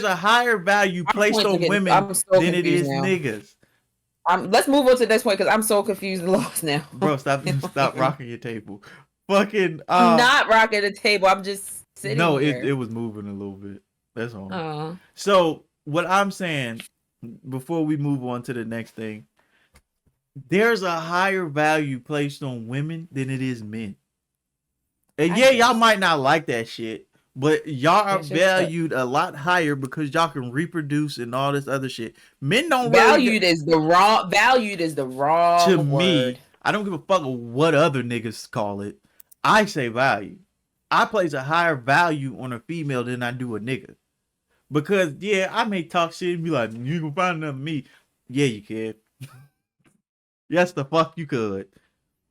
a higher value placed on women than it is now. Niggas. Let's move on to the next point because I'm so confused and lost now. Bro, stop rocking your table. Fucking. I'm not rocking the table. I'm just sitting. No, here. it was moving a little bit. That's all. So what I'm saying, before we move on to the next thing, there's a higher value placed on women than it is men. And y'all might not like that shit, but y'all are valued a lot higher because y'all can reproduce and all this other shit. Men don't valued is the wrong to word. Me. I don't give a fuck what other niggas call it. I say value. I place a higher value on a female than I do a nigga. Because, I may talk shit and be like, you can find another me. Yeah, you can. Yes, the fuck you could.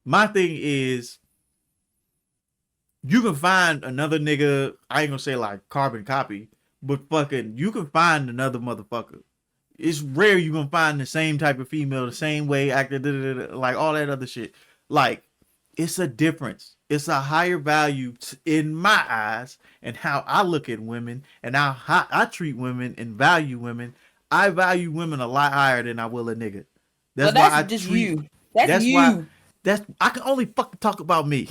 My thing is, you can find another nigga, I ain't gonna say like carbon copy, but fucking, you can find another motherfucker. It's rare you gonna find the same type of female, the same way, acting, like all that other shit. Like, it's a difference. It's a higher value in my eyes and how I look at women and how I treat women and value women. I value women a lot higher than I will a nigga. That's why I just treat you. That's you. I can only fucking talk about me.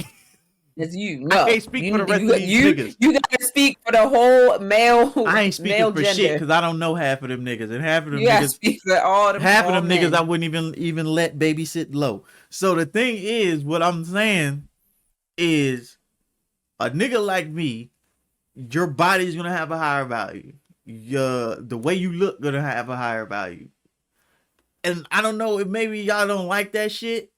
That's you. No, I can't speak for the rest of these niggas. You gotta speak for the whole male. I ain't speaking for gender. shit because I don't know half of them niggas, and half of them you niggas. Speak for all them, half all of them men. niggas I wouldn't even let babysit low. So the thing is, what I'm saying is, a nigga like me, your body's gonna have a higher value. The way you look gonna have a higher value. And I don't know if maybe y'all don't like that shit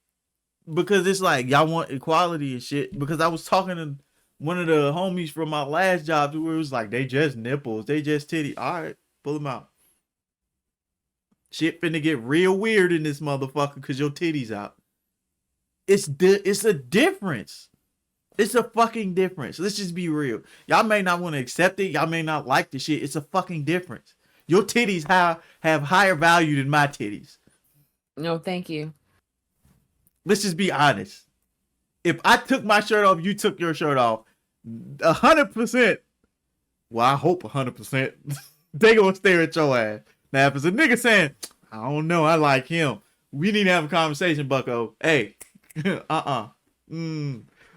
because it's like y'all want equality and shit. Because I was talking to one of the homies from my last job where it was like, they just nipples, they just titty. All right, pull them out. Shit finna get real weird in this motherfucker because your titties out. It's a difference It's a fucking difference. Let's just be real. Y'all may not want to accept it. Y'all may not like the shit. It's a fucking difference. Your titties have higher value than my titties. No, thank you. Let's just be honest. If I took my shirt off, you took your shirt off, 100%. Well, I hope 100%. They gonna stare at your ass. Now, if it's a nigga saying, I don't know, I like him, we need to have a conversation, bucko. Hey,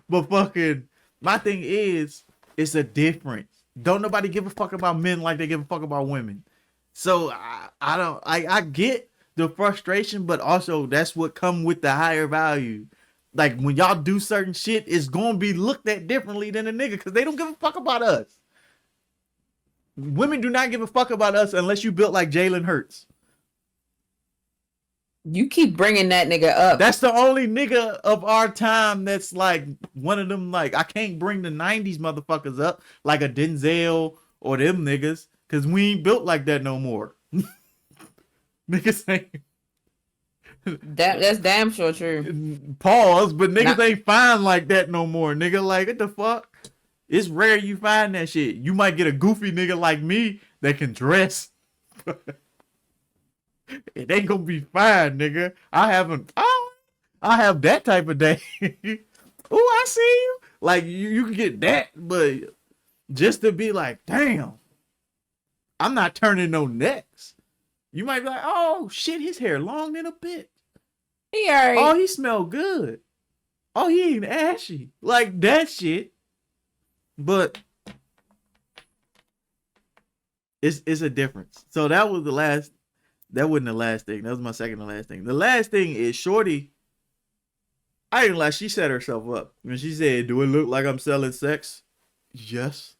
But fucking, my thing is, it's a difference. Don't nobody give a fuck about men like they give a fuck about women. So I get the frustration, but also that's what come with the higher value. Like when y'all do certain shit, it's gonna be looked at differently than a nigga because they don't give a fuck about us. Women do not give a fuck about us unless you built like Jalen Hurts. You keep bringing that nigga up. That's the only nigga of our time that's like one of them. Like I can't bring the 90s motherfuckers up like a Denzel or them niggas because we ain't built like that no more. Niggas ain't. That's damn sure true. Pause, but niggas ain't fine like that no more. Nigga, like what the fuck? It's rare you find that shit. You might get a goofy nigga like me that can dress. It ain't gonna be fine, nigga. I have that type of day. Oh, I see you. Like you can get that, but just to be like, damn, I'm not turning no necks. You might be like, oh shit, his hair long than a bitch. He alright. Oh, he smell good. Oh, he ain't ashy. Like that shit. But it's a difference. So that was the last. That wasn't the last thing. That was my second to last thing. The last thing is Shorty. I ain't like she set herself up when she said, "Do it look like I'm selling sex?" Yes,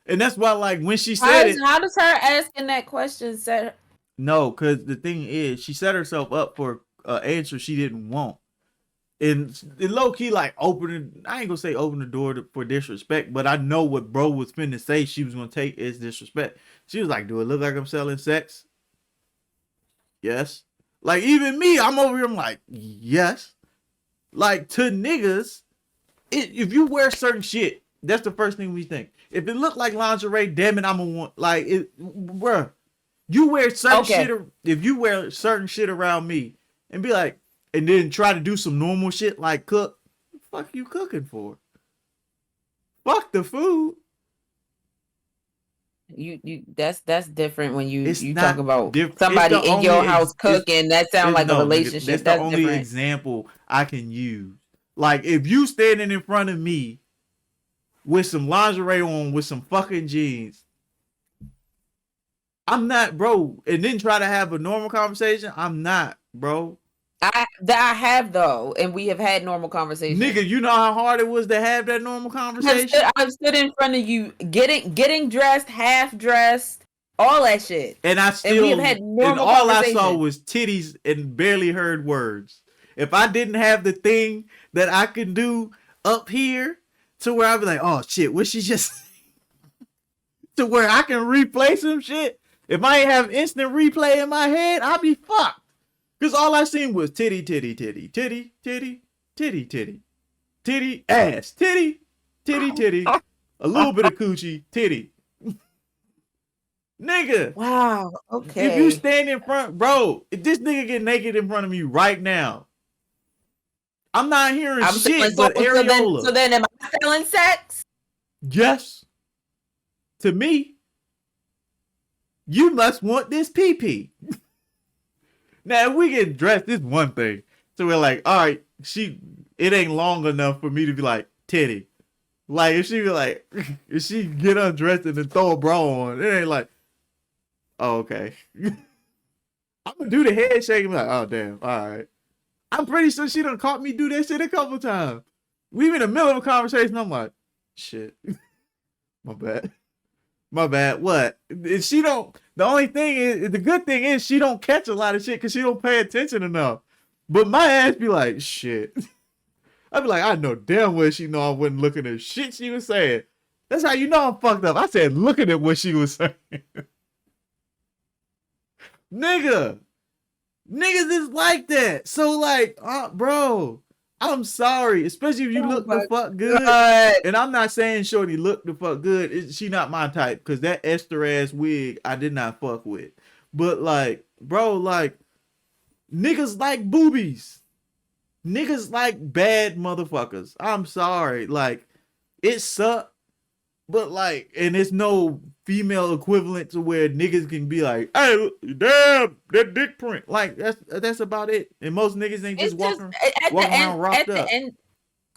and that's why, like, when she said it, how does her asking that question set? No, because the thing is, she set herself up for an answer she didn't want, and low key, like, opening. I ain't gonna say open the door for disrespect, but I know what bro was finna say. She was gonna take as disrespect. She was like, "Do it look like I'm selling sex?" Yes. Like, even me, I'm over here, I'm like, yes. Like, to niggas, if you wear certain shit, that's the first thing we think. If it look like lingerie, damn it, I'm gonna want, like, bruh, you wear certain shit, if you wear certain shit around me, and be like, and then try to do some normal shit, like cook, what the fuck you cooking for? Fuck the food. You that's different when you It's talk about diff- somebody it's the in your only house cooking. That sounds like a relationship. That's the only different. example I can use. Like if you standing in front of me with some lingerie on, with some fucking jeans, I'm not, bro. And then try to have a normal conversation. I'm not, bro. I have though, and we have had normal conversations. Nigga, you know how hard it was to have that normal conversation? I've stood in front of you, getting dressed, half dressed, all that shit. And I still, we have had normal all I conversations. saw was titties and barely heard words. If I didn't have the thing that I can do up here to where I'd be like, oh shit, what she just to where I can replay some shit. If I ain't have instant replay in my head, I'd be fucked. Because all I seen was titty, titty, titty, titty, titty, titty, titty, titty, ass, titty, titty, titty, a little bit of coochie, titty. Nigga. Wow. Okay. If you stand in front, bro, if this nigga get naked in front of me right now, I'm not hearing shit but areola. So then am I selling sex? Yes. To me, you must want this pee-pee. Now, if we get dressed, this one thing. So we're like, all right, it ain't long enough for me to be like, titty. Like, if she be like, if she get undressed and then throw a bra on, it ain't like, oh, okay. I'm gonna do the head shake and be like, oh, damn, all right. I'm pretty sure she done caught me do that shit a couple times. We in the middle of a conversation, I'm like, shit. My bad. My bad. What? If she don't, the only thing is, the good thing is she don't catch a lot of shit because she don't pay attention enough. But my ass be like, shit. I'd be like, I know damn well she know I wasn't looking at shit she was saying. That's how you know I'm fucked up. I said looking at what she was saying. Niggas is like that. So like, bro, I'm sorry, especially if you look the fuck good. God. And I'm not saying Shorty look the fuck good. She not my type because that Esther ass wig I did not fuck with. But like, bro, like niggas like boobies. Niggas like bad motherfuckers. I'm sorry, like it sucked, but like, and it's no female equivalent to where niggas can be like, "Hey, damn, that dick print." Like that's about it. And most niggas ain't just walking around rocked up.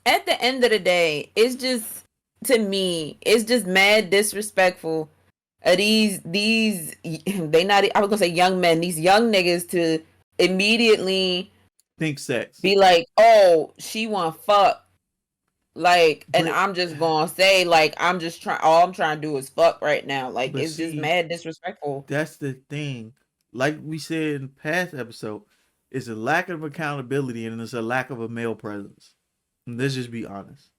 At the end of the day, it's just, to me, it's just mad disrespectful. These they not, I was gonna say young men, these young niggas to immediately think sex, be like, oh, she want fuck, like, and I'm just gonna say, like, I'm just trying, all I'm trying to do is fuck right now. Like, it's just mad disrespectful. That's the thing. Like we said in past episode, it's a lack of accountability and it's a lack of a male presence. And let's just be honest.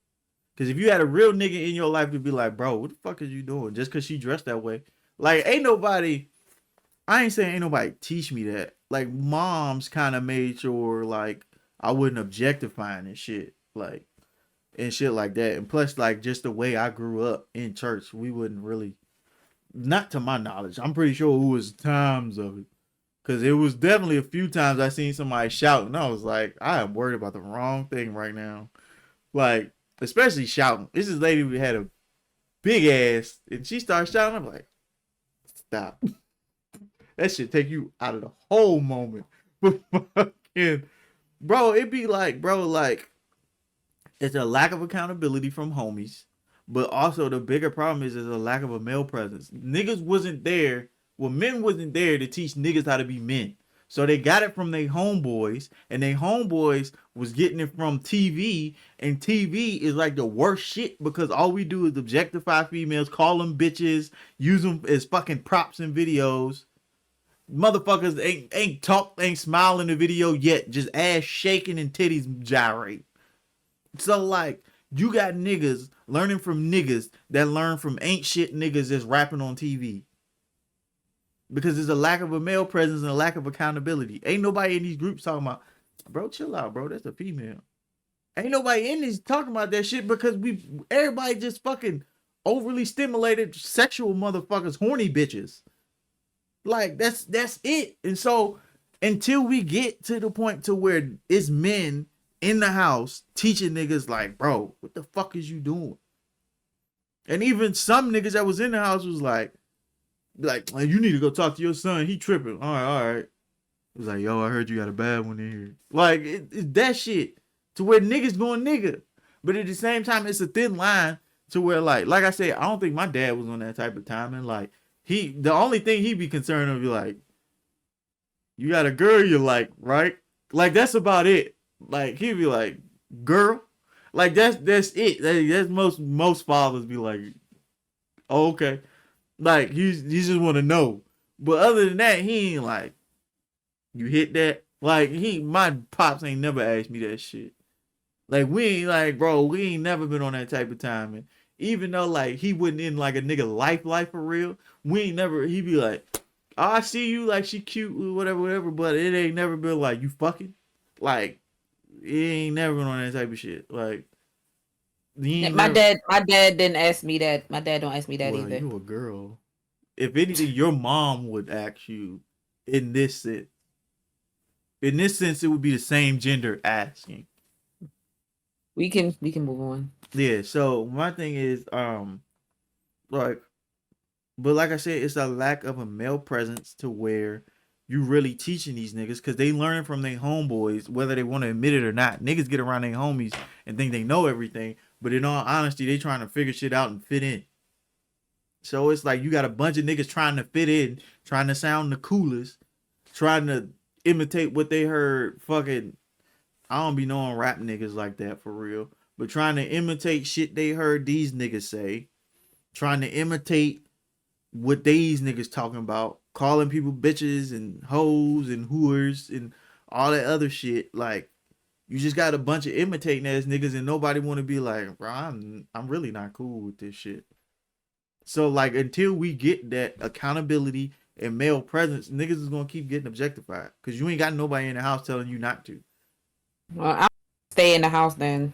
Because if you had a real nigga in your life to be like, bro, what the fuck is you doing? Just because she dressed that way. Like, ain't nobody, I ain't saying ain't nobody teach me that. Like, moms kind of made sure, like, I wasn't objectifying and shit. Like, and shit like that. And plus, like, just the way I grew up in church, we wouldn't really, not to my knowledge. I'm pretty sure it was times of it. Because it was definitely a few times I seen somebody shout, and I was like, I am worried about the wrong thing right now. Like, especially shouting. This is lady who had a big ass, and she started shouting. I'm like, stop. That shit take you out of the whole moment. But fucking, bro, it be like, bro, like, it's a lack of accountability from homies. But also the bigger problem is a lack of a male presence. Niggas wasn't there. Well, men wasn't there to teach niggas how to be men. So they got it from their homeboys, and their homeboys was getting it from TV, and TV is like the worst shit because all we do is objectify females, call them bitches, use them as fucking props in videos. Motherfuckers ain't smile in the video yet, just ass shaking and titties gyrate. So like, you got niggas learning from niggas that learn from ain't shit niggas that's rapping on TV. Because there's a lack of a male presence and a lack of accountability. Ain't nobody in these groups talking about, bro, chill out, bro. That's a female. Ain't nobody in these talking about that shit because everybody just fucking overly stimulated sexual motherfuckers, horny bitches. Like, that's it. And so until we get to the point to where it's men in the house teaching niggas like, bro, what the fuck is you doing? And even some niggas that was in the house was like, you need to go talk to your son. He tripping. All right. It was like, yo, I heard you got a bad one in here. Like, it's that shit to where niggas going nigga. But at the same time, it's a thin line to where, like I said, I don't think my dad was on that type of timing. Like, the only thing he'd be concerned of, be like, you got a girl you like, right? Like, that's about it. Like, he'd be like, girl. Like, that's it. That's most fathers be like, oh, okay. Like, you just want to know. But other than that, he ain't like, you hit that? Like, my pops ain't never asked me that shit. Like, we ain't like, bro, we ain't never been on that type of time. And even though, like, he wasn't in, like, a nigga life for real, he'd be like, oh, I see you, like, she cute, whatever, but it ain't never been like, you fucking? Like, it ain't never been on that type of shit. Like, My dad didn't ask me that. My dad don't ask me that either. You a girl. If anything, your mom would ask you in this sense. In this sense, it would be the same gender asking. We can move on. Yeah, so my thing is, like, but like I said, it's a lack of a male presence to where you really teaching these niggas because they learning from their homeboys, whether they want to admit it or not. Niggas get around their homies and think they know everything, but in all honesty, they trying to figure shit out and fit in. So it's like you got a bunch of niggas trying to fit in, trying to sound the coolest, trying to imitate what they heard fucking, I don't be knowing rap niggas like that for real, but trying to imitate shit they heard these niggas say, trying to imitate what these niggas talking about, calling people bitches and hoes and whores and all that other shit. Like, you just got a bunch of imitating ass niggas and nobody want to be like, bro, I'm really not cool with this shit. So, like, until we get that accountability and male presence, niggas is gonna keep getting objectified because you ain't got nobody in the house telling you not to. Well, stay in the house then.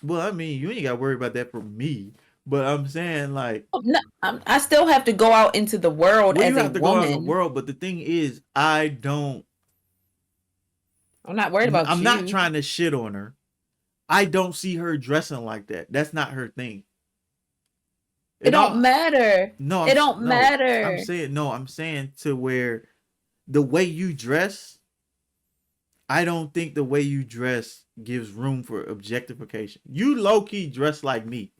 Well, I mean, you ain't got to worry about that for me. But I'm saying, like, No, I still have to go out into the world well, as you a have to go out in the woman. world. But the thing is, I'm not worried about I'm you. not trying to shit on her. I don't see her dressing like that. That's not her thing. It don't matter. No, It don't matter. I'm saying to where the way you dress, I don't think the way you dress gives room for objectification. You low key dress like me.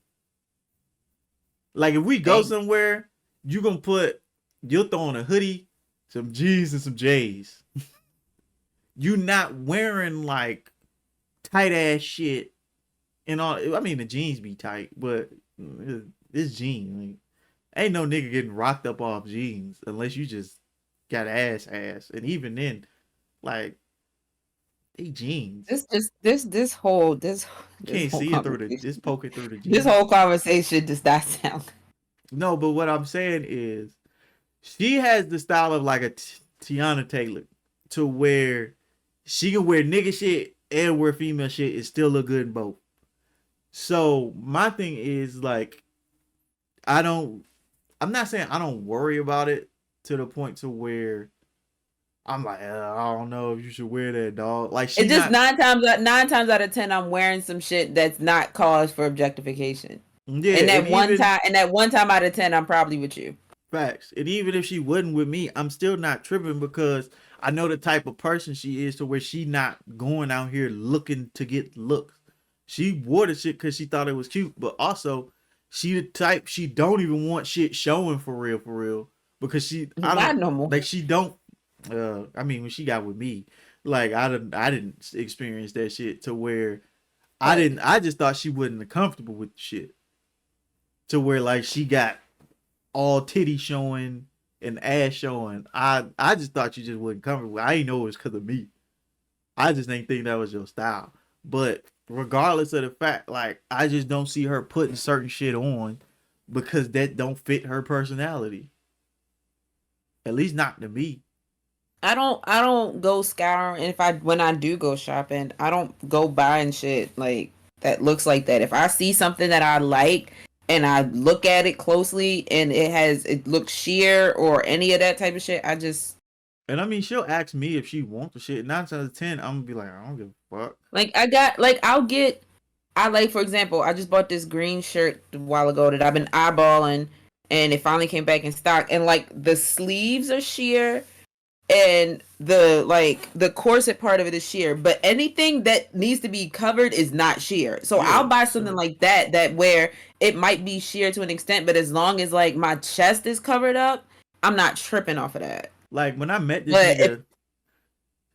Like if we go somewhere, you'll throw on a hoodie, some G's and some J's. You not wearing like tight ass shit and all. I mean the jeans be tight, but it's jeans. Like, ain't no nigga getting rocked up off jeans unless you just got ass. And even then, like they jeans. This whole Can't see it through poke it through the jeans. This whole conversation does not sound. No, but what I'm saying is she has the style of like a Tiana Taylor to where she can wear nigga shit and wear female shit and still look good in both. So my thing is like I'm not saying I don't worry about it to the point to where I'm like, I don't know if you should wear that, dog. Like It's just nine times out of 10, I'm wearing some shit that's not cause for objectification. Yeah, and that one time out of 10, I'm probably with you. Facts. And even if she wasn't with me, I'm still not tripping because I know the type of person she is to where she not going out here looking to get looks. She wore the shit because she thought it was cute, but also she the type she don't even want shit showing for real. Because Not no more. Like she don't I mean when she got with me, like I didn't experience that shit to where I just thought she wasn't comfortable with the shit. To where like she got all titty showing and ass showing. I just thought you just wasn't comfortable. I didn't know it was because of me. I just didn't think that was your style. But regardless of the fact, like I just don't see her putting certain shit on because that don't fit her personality. At least not to me. I don't go scouring. When I do go shopping, I don't go buying shit like that looks like that. If I see something that I like and I look at it closely and it looks sheer or any of that type of shit, I just. And I mean, she'll ask me if she wants the shit. 9 times out of 10, I'm gonna be like, I don't give a fuck. Like for example, I just bought this green shirt a while ago that I've been eyeballing, and it finally came back in stock. And like the sleeves are sheer, and the corset part of it is sheer, but anything that needs to be covered is not sheer. So I'll buy something like that where it might be sheer to an extent, but as long as like my chest is covered up, I'm not tripping off of that. Like when I met this nigga,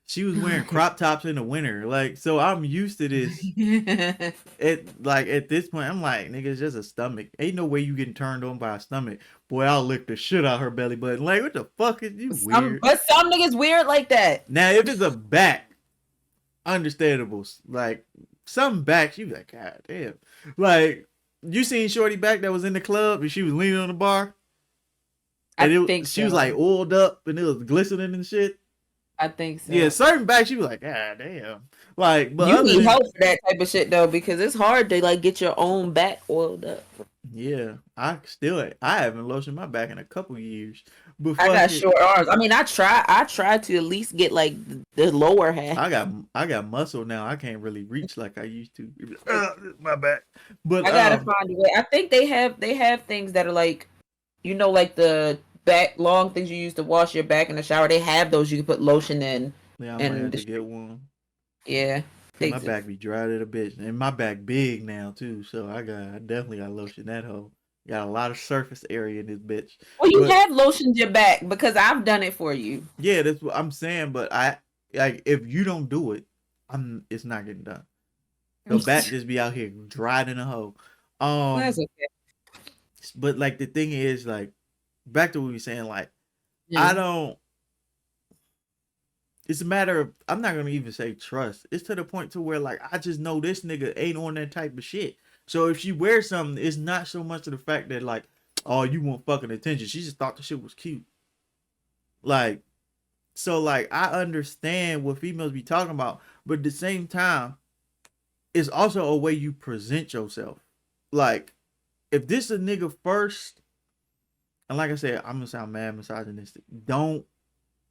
she was wearing crop tops in the winter. Like, so I'm used to this. At this point, I'm like, nigga, it's just a stomach. Ain't no way you getting turned on by a stomach. Boy, I'll lick the shit out her belly button. Like, what the fuck is you weird? But some niggas weird like that. Now, if it's a back, understandable. Like, some backs, you be like, God damn. Like, you seen Shorty back that was in the club and she was leaning on the bar? And she was like oiled up and it was glistening and shit. I think so. Yeah, certain backs you be like, God damn. Like, but you need help for that type of shit though, because it's hard to like get your own back oiled up. Yeah, I haven't lotioned my back in a couple years. I got short arms. I mean, I try to at least get like the lower half. I got muscle now. I can't really reach like I used to. My back. But I gotta find a way. I think they have things that are like, you know, like the back long things you use to wash your back in the shower. They have those you can put lotion in. Yeah, I might have to get one. Yeah. My back be dry to the bitch. And my back big now too. So I definitely got lotion that hoe. Got a lot of surface area in this bitch. Well, you have lotioned your back because I've done it for you. Yeah, that's what I'm saying. But if you don't do it, it's not getting done. Your back just be out here dried in a hole. That's okay. But like the thing is, like, back to what we were saying, like, it's a matter of, I'm not gonna even say trust. It's to the point to where like I just know this nigga ain't on that type of shit. So if she wears something, it's not so much of the fact that like, oh, you want fucking attention. She just thought the shit was cute. Like, so like I understand what females be talking about, but at the same time, it's also a way you present yourself. Like, if this a nigga first, and like I said, I'm gonna sound mad misogynistic. Don't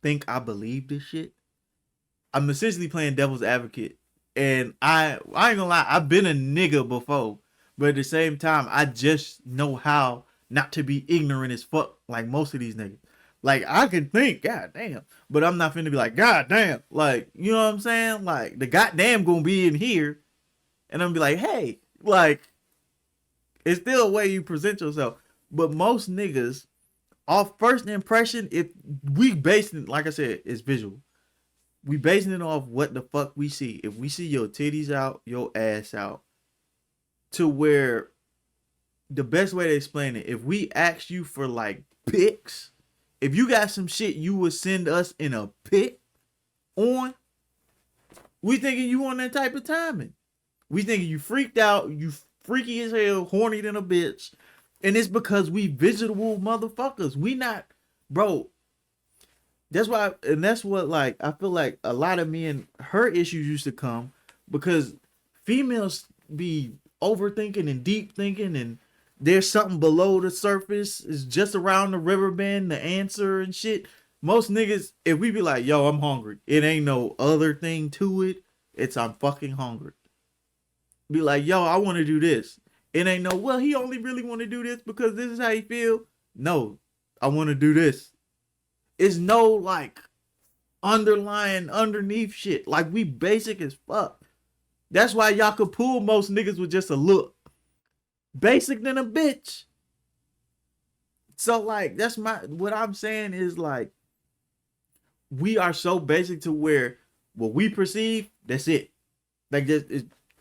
think I believe this shit. I'm essentially playing devil's advocate. And I ain't gonna lie, I've been a nigga before. But at the same time, I just know how not to be ignorant as fuck like most of these niggas. Like, I can think, god damn. But I'm not finna be like, god damn. Like, you know what I'm saying? Like, the goddamn gonna be in here. And I'm gonna be like, hey, like, it's still a way you present yourself. But most niggas, off first impression, if we basing it, like I said, it's visual. We basing it off what the fuck we see. If we see your titties out, your ass out, to where the best way to explain it, if we ask you for like pics, if you got some shit you would send us in a pic on, we thinking you on that type of timing. We thinking you freaked out, you freaky as hell, horny than a bitch, and it's because we visual motherfuckers. We not, bro. That's why, and that's what, like, I feel like a lot of men, her issues used to come because females be overthinking and deep thinking, and there's something below the surface. It's just around the river bend, the answer and shit. Most niggas, if we be like, yo, I'm hungry, it ain't no other thing to it. It's I'm fucking hungry. Be like, yo, I want to do this. It ain't no, well, he only really want to do this because this is how he feel. No, I want to do this. It's no like underlying underneath shit. Like, we basic as fuck. That's why y'all could pull most niggas with just a look. Basic than a bitch. So like, that's what I'm saying is like, we are so basic to where what we perceive, that's it. Like, just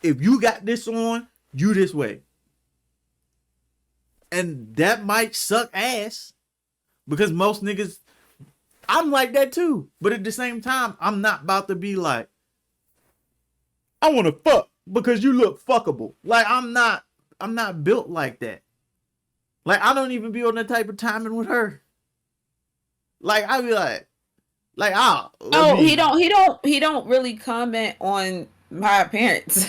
if you got this on, you this way. And that might suck ass because most niggas, I'm like that too. But at the same time, I'm not about to be like, I want to fuck because you look fuckable. Like, I'm not built like that. Like, I don't even be on that type of timing with her. Like, I be like, Oh, he don't really comment on my appearance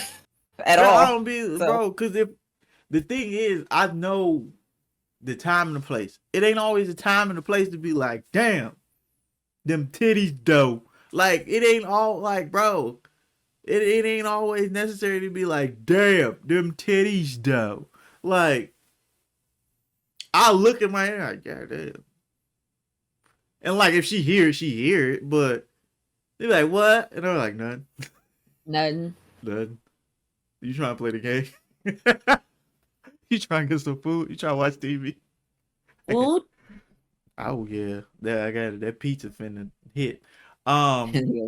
at all. I don't be, bro, because if the thing is, I know the time and the place. It ain't always the time and the place to be like, damn, them titties though. Like, it ain't all like, bro, it ain't always necessary to be like, damn, them titties though. Like, I look at my hair like, god damn. And like, if she hear it, she hear it. But they be like, what? And I'm like, none. Nothing. None. You trying to play the game? You trying to get some food? You trying to watch TV? Food? Oh yeah, I got it. That pizza finna hit.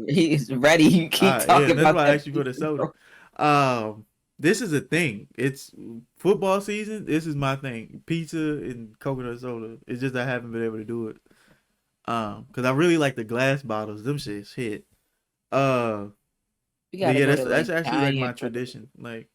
He's ready. You keep talking that's about why that. I asked you for the soda. This is a thing. It's football season. This is my thing. Pizza and coconut soda. It's just I haven't been able to do it. Cause I really like the glass bottles. Them shits hit. Yeah, that's actually like my tradition. Like,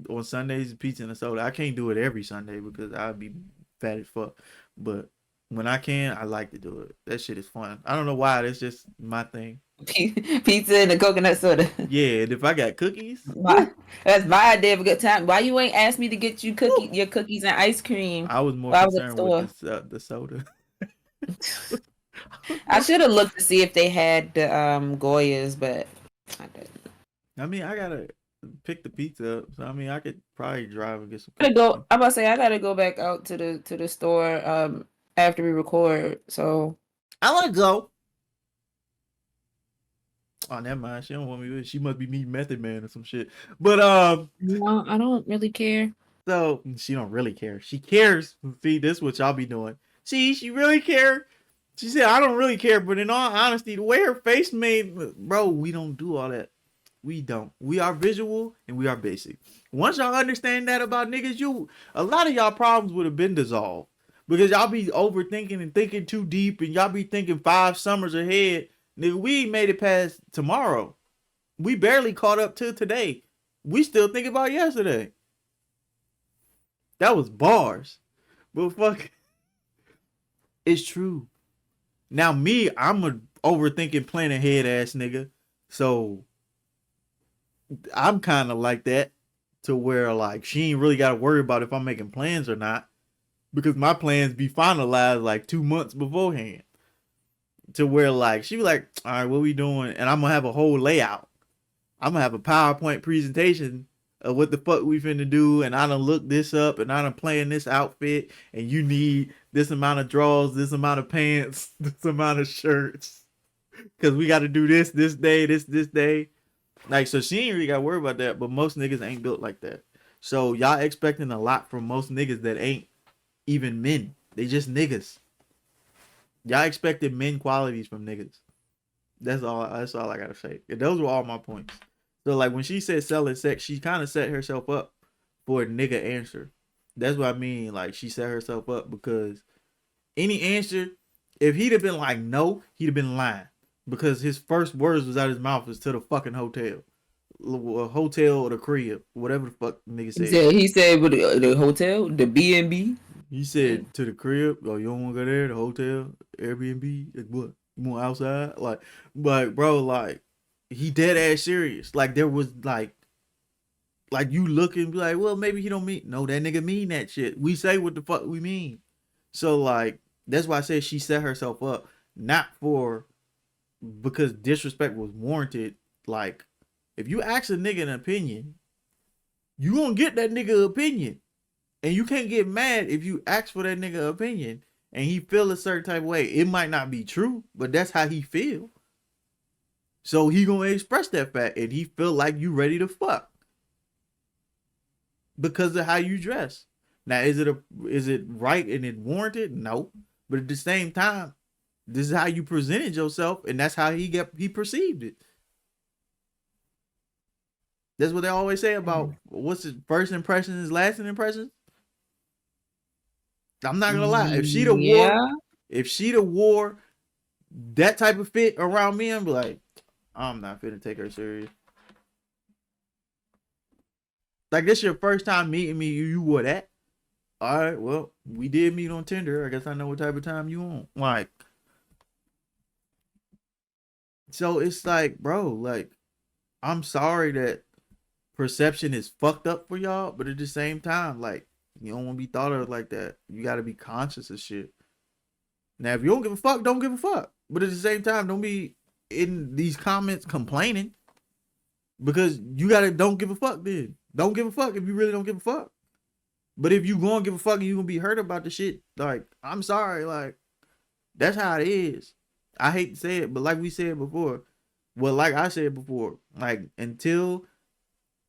on Sundays, pizza and a soda. I can't do it every Sunday because I'd be fat as fuck. But when I can, I like to do it. That shit is fun. I don't know why. That's just my thing. Pizza and a coconut soda. Yeah, and if I got cookies, that's my idea of a good time. Why you ain't asked me to get you your cookies and ice cream? I was more concerned with the soda. I should have looked to see if they had the Goyas, but I didn't. I mean, I gotta pick the pizza up. So I mean, I could probably drive and get some. I'm about to say I gotta go back out to the store after we record. So I wanna go. Oh, never mind. She don't want me with. She must be meeting Method Man or some shit. But no, I don't really care. So she don't really care. She cares. See, this is what y'all be doing. She really care. She said, I don't really care, but in all honesty, the way her face made, bro, we don't do all that. We don't. We are visual and we are basic. Once y'all understand that about niggas, a lot of y'all problems would have been dissolved. Because y'all be overthinking and thinking too deep and y'all be thinking 5 summers ahead. Nigga, we ain't made it past tomorrow. We barely caught up to today. We still think about yesterday. That was bars. But fuck, it's true. Now me, I'm a overthinking, plan ahead ass nigga. So I'm kind of like that, to where like she ain't really got to worry about if I'm making plans or not, because my plans be finalized like 2 months beforehand. To where like she be like, all right, what we doing? And I'm gonna have a whole layout. I'm gonna have a PowerPoint presentation of what the fuck we finna do, and I done look this up, and I done plan this outfit, and you need this amount of drawers, this amount of pants, this amount of shirts, because we got to do this day, this day. Like, so she ain't really got to worry about that, but most niggas ain't built like that. So y'all expecting a lot from most niggas that ain't even men. They just niggas. Y'all expected men qualities from niggas. That's all I gotta say. And those were all my points. So like when she said selling sex, she kind of set herself up for a nigga answer. That's what I mean. Like she set herself up, because any answer, if he'd have been like no, he'd have been lying. Because his first words was out of his mouth was to the fucking hotel. A hotel or the crib, whatever the fuck nigga said. He said with the hotel, the B&B. He said to the crib, oh, you don't want to go there, the hotel, Airbnb, like what? You want outside? Like, bro, like, he dead ass serious. Like, there was, like you look and be like, well, maybe he don't mean, no, that nigga mean that shit. We say what the fuck we mean. So, like, that's why I said she set herself up, not for, because disrespect was warranted. Like, if you ask a nigga an opinion, you gonna get that nigga opinion. And you can't get mad if you ask for that nigga opinion and he feel a certain type of way. It might not be true, but that's how he feel. So he gonna express that fact, and he feel like you ready to fuck because of how you dress. Now, is it right and it warranted? No. But at the same time, this is how you presented yourself, and that's how he perceived it. That's what they always say about what's it, first impressions is lasting impressions. I'm not gonna lie. If she'd have wore that type of fit around me, I'm like, I'm not finna take her serious. Like, this your first time meeting me, you wore that? All right, well, we did meet on Tinder. I guess I know what type of time you on. Like, so it's like, bro, like, I'm sorry that perception is fucked up for y'all, but at the same time, like, you don't want to be thought of like that. You got to be conscious of shit. Now, if you don't give a fuck, don't give a fuck. But at the same time, don't be in these comments complaining, because you gotta don't give a fuck then. Don't give a fuck if you really don't give a fuck. But if you gonna give a fuck and you gonna be hurt about the shit, like, I'm sorry, like, that's how it is. I hate to say it, but like we said before, well, like I said before, like, until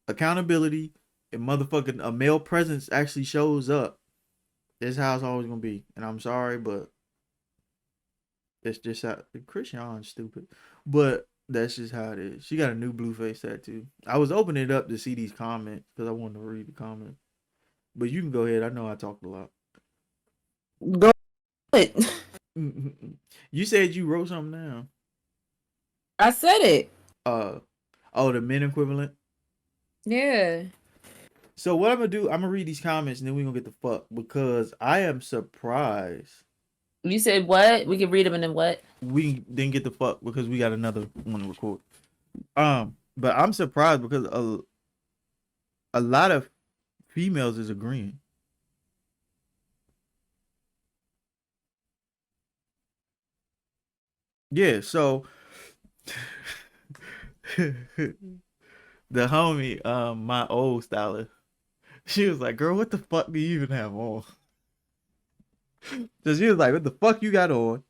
accountability and motherfucking a male presence actually shows up, this how it's always gonna be. And I'm sorry, but that's just how Christian's stupid. But that's just how it is. She got a new blue face tattoo. I was opening it up to see these comments because I wanted to read the comments. But you can go ahead. I know I talked a lot. Go ahead. You said you wrote something down. I said it. Oh, the men equivalent. Yeah. So what I'm gonna do, I'm gonna read these comments and then we're gonna get the fuck, because I am surprised. You said what? We can read them and then what? We didn't get the fuck because we got another one to record. But I'm surprised because a lot of females is agreeing. Yeah, so the homie, my old stylist, she was like, girl, what the fuck do you even have on? So she was like, what the fuck you got on?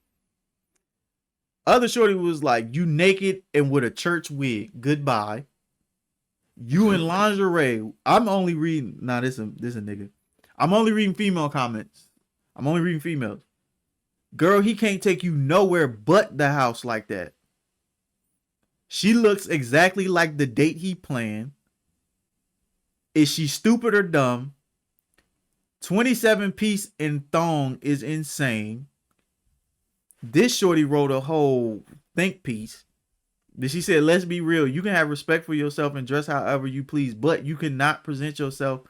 Other shorty was like, you naked and with a church wig. Goodbye. You in lingerie. I'm only reading. Nah, this a nigga. I'm only reading female comments. I'm only reading females. Girl, he can't take you nowhere but the house like that. She looks exactly like the date he planned. Is she stupid or dumb? 27-piece in thong is insane. This shorty wrote a whole think piece. She said, let's be real. You can have respect for yourself and dress however you please, but you cannot present yourself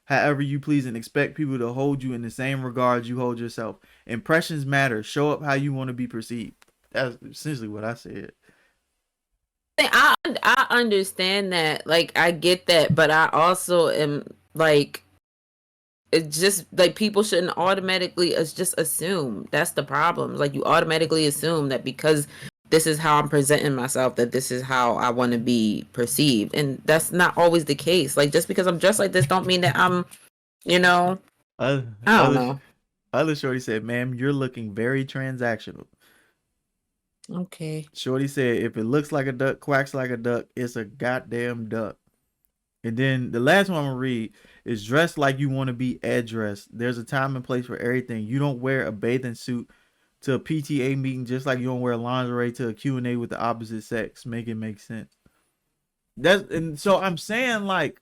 however you please and expect people to hold you in the same regard you hold yourself. Impressions matter. Show up how you want to be perceived. That's essentially what I said. I understand that. Like, I get that, but I also am like, it's just like people shouldn't automatically just assume. That's the problem. Like, you automatically assume that because this is how I'm presenting myself, that this is how I want to be perceived, and that's not always the case. Like, just because I'm dressed like this, don't mean that I'm, you know, Uh, I don't other know. other shorty said, "Ma'am, you're looking very transactional." Okay. Shorty said, "If it looks like a duck, quacks like a duck, it's a goddamn duck." And then the last one I'm gonna read is dress like you want to be addressed. There's a time and place for everything. You don't wear a bathing suit to a PTA meeting just like you don't wear lingerie to a Q&A with the opposite sex. Make it make sense. And so I'm saying, like,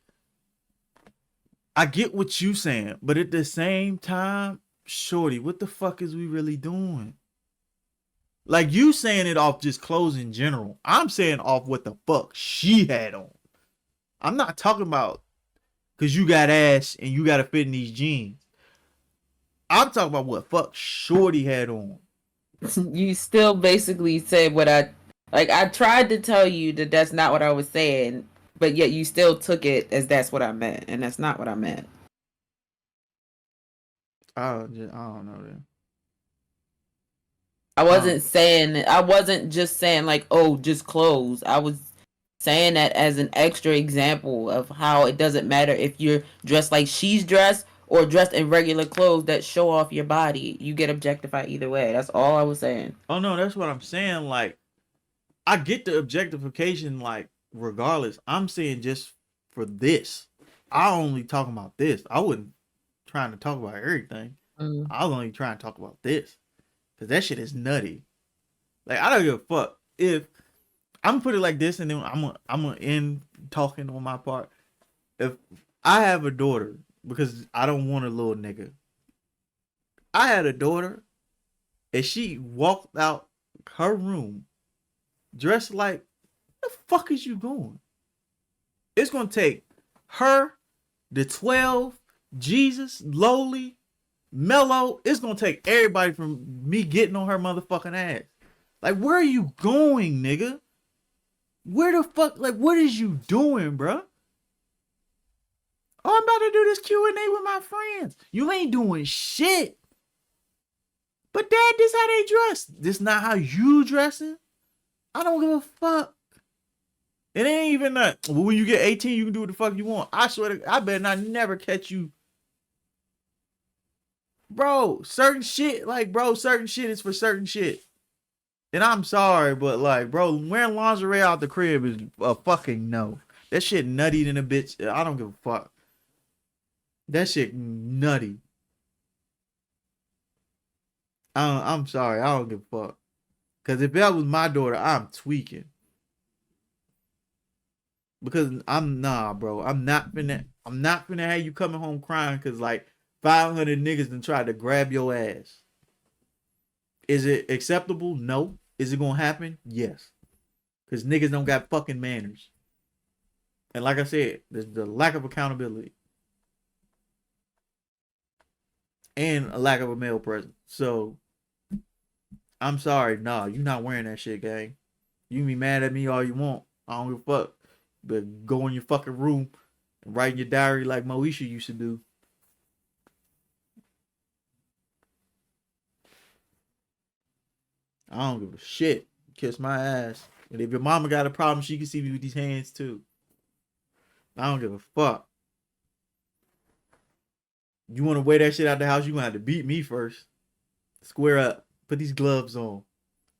I get what you saying, but at the same time, shorty, what the fuck is we really doing? Like, you saying it off just clothes in general. I'm saying off what the fuck she had on. I'm not talking about because you got ass and you got to fit in these jeans. I'm talking about what fuck shorty had on. You still basically said what I like. I tried to tell you that that's not what I was saying, but yet you still took it as that's what I meant, and that's not what I meant. I don't know then. I wasn't just saying like, oh, just clothes. I was saying that as an extra example of how it doesn't matter if you're dressed like she's dressed or dressed in regular clothes that show off your body. You get objectified either way. That's all I was saying. Oh no, that's what I'm saying. Like, I get the objectification, like, regardless. I'm saying just for this. I only talking about this. I wasn't trying to talk about everything. Mm. I was only trying to talk about this. Cause that shit is nutty. Like, I don't give a fuck. If I'm gonna put it like this and then I'm gonna end talking on my part. If I have a daughter, because I don't want a little nigga. I had a daughter and she walked out her room dressed like, the fuck is you going? It's gonna take her, the 12, Jesus, Lowly, Mello. It's gonna take everybody from me getting on her motherfucking ass. Like, where are you going, nigga? Where the fuck? Like, what is you doing, bruh? Oh, I'm about to do this Q&A with my friends. You ain't doing shit. But dad, this how they dress. This not how you dressing. I don't give a fuck. It ain't even that. When you get 18, you can do what the fuck you want. I swear to, I better not never catch you. Bro, certain shit is for certain shit. And I'm sorry, but like, bro, wearing lingerie out the crib is a fucking no. That shit nutty than a bitch. I don't give a fuck. That shit nutty. I'm sorry. I don't give a fuck. Because if that was my daughter, I'm tweaking. Because bro. I'm not finna have you coming home crying because like 500 niggas done tried to grab your ass. Is it acceptable? No. Is it gonna happen? Yes. Because niggas don't got fucking manners. And like I said, there's the lack of accountability. And a lack of a male presence. So I'm sorry, you're not wearing that shit, gang. You can be mad at me all you want. I don't give a fuck. But go in your fucking room and write in your diary like Moesha used to do. I don't give a shit. Kiss my ass. And if your mama got a problem, she can see me with these hands too. I don't give a fuck. You want to wear that shit out the house, you gonna have to beat me first. Square up. Put these gloves on.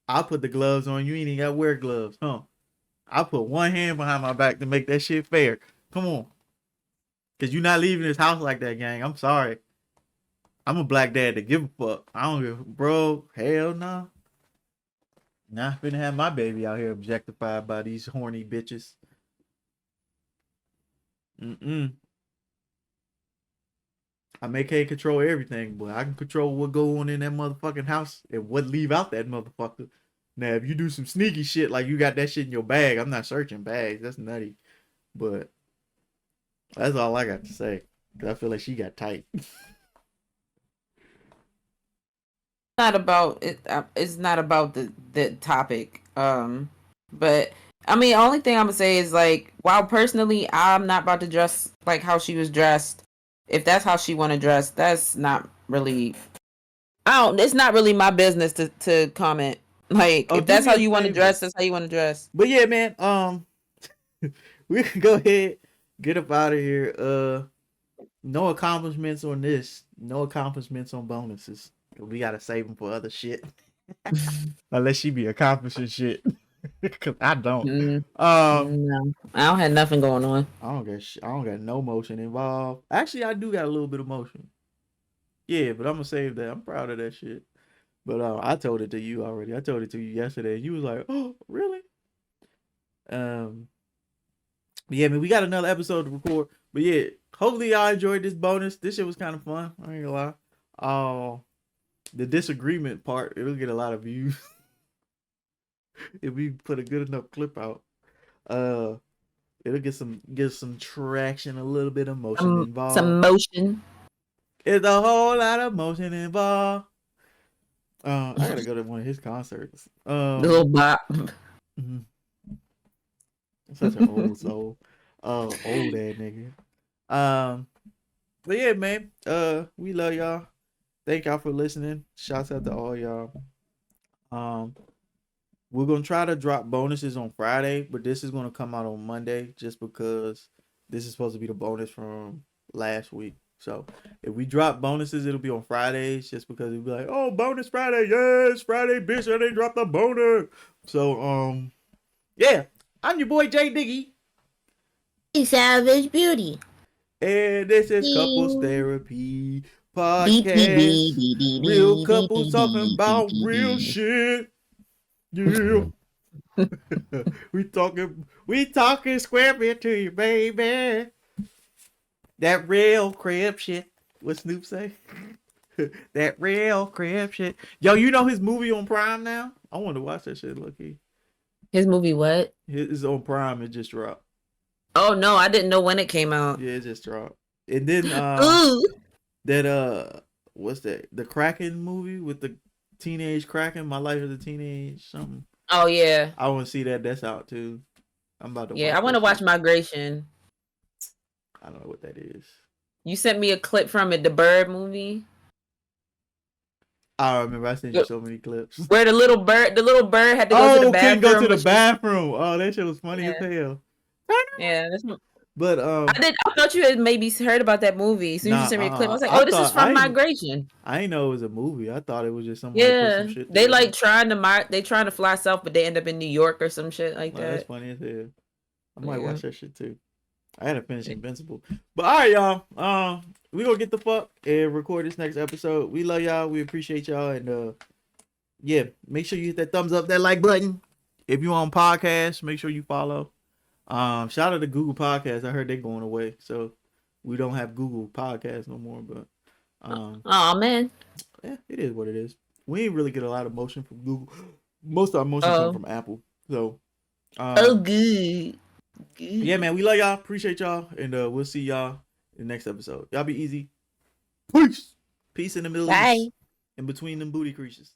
I'll put the gloves on. You ain't even gotta wear gloves, huh? I'll put one hand behind my back to make that shit fair. Come on. Cause you're not leaving this house like that, gang. I'm sorry. I'm a black dad to give a fuck. I don't give a bro. Hell no. Not finna have my baby out here objectified by these horny bitches. I can't control everything, but I can control what go on in that motherfucking house and what leave out that motherfucker. Now, if you do some sneaky shit like you got that shit in your bag, I'm not searching bags. That's nutty. But that's all I got to say. Cause I feel like she got tight. Not about it. It's not about the topic. But I mean, only thing I'm gonna say is like, while personally, I'm not about to dress like how she was dressed. If that's how she want to dress, that's not really. I don't. It's not really my business to comment. Like, Oh, if do that's me how a you want to favor. dress, that's how you want to dress. But yeah, man. We can go ahead, get up out of here. No accomplishments on this. No accomplishments on bonuses. We gotta save them for other shit. Unless she be accomplishing shit, cause I don't. Mm, Um, no, I don't have nothing going on. I don't got no motion involved. Actually, I do got a little bit of motion. Yeah, but I'm gonna save that. I'm proud of that shit. But I told it to you already. I told it to you yesterday. You was like, "Oh, really?" Um, but yeah, man, we got another episode to record. But yeah, hopefully y'all enjoyed this bonus. This shit was kind of fun. I ain't gonna lie. The disagreement part, it'll get a lot of views if we put a good enough clip out. Uh, it'll get some traction, a little bit of motion involved. Some motion. It's a whole lot of motion involved. I gotta go to one of his concerts. The little bop. Mhm. Such an old soul. Old ass nigga. But yeah, man. We love y'all. Thank y'all for listening. Shouts out to all y'all. We're gonna try to drop bonuses on Friday, but this is gonna come out on Monday just because this is supposed to be the bonus from last week. So if we drop bonuses, it'll be on Fridays just because it'll be like, oh, bonus Friday, yes, Friday, bitch, and they dropped the bonus. So yeah, I'm your boy Jdiggy. Savage Beauty. And this is Couples Therapy Podcast. Real couples talking about real shit. Yeah. we talking square bit to you, baby. That real crib shit. What Snoop say? That real crib shit. Yo, you know his movie on Prime now? I want to watch that shit, lucky. His movie what? It's on Prime. It just dropped. Oh no, I didn't know when it came out. Yeah, it just dropped. And then Ooh. that what's that? The Kraken movie with the teenage Kraken. My Life as a Teenage something. Oh yeah. I want to see that. That's out too. I'm about to. Yeah, I want to watch shit. Migration. I don't know what that is. You sent me a clip from it, the Bird movie. I remember I sent you so many clips. Where the little bird had to go to the bathroom. Couldn't go to the bathroom. Oh, that shit was funny as hell. Yeah, but I thought you had maybe heard about that movie. As soon as you sent me a clip, I was like, "Oh, this is from Migration." I didn't know it was a movie. I thought it was just somebody put some shit they together. like trying to fly south, but they end up in New York or some shit like that. That's funny as hell. I might watch that shit too. I had to finish Invincible. But all right, y'all. We gonna get the fuck and record this next episode. We love y'all. We appreciate y'all. And yeah, make sure you hit that thumbs up, that like button. If you on podcast, make sure you follow. Shout out to Google Podcasts. I heard they're going away, so we don't have Google Podcasts no more. But oh man, yeah, it is what it is. We ain't really get a lot of motion from Google. Most of our motion come from Apple. So good. Yeah, man, we love y'all. Appreciate y'all, and we'll see y'all in the next episode. Y'all be easy. Peace in the Middle East. In between them booty creases.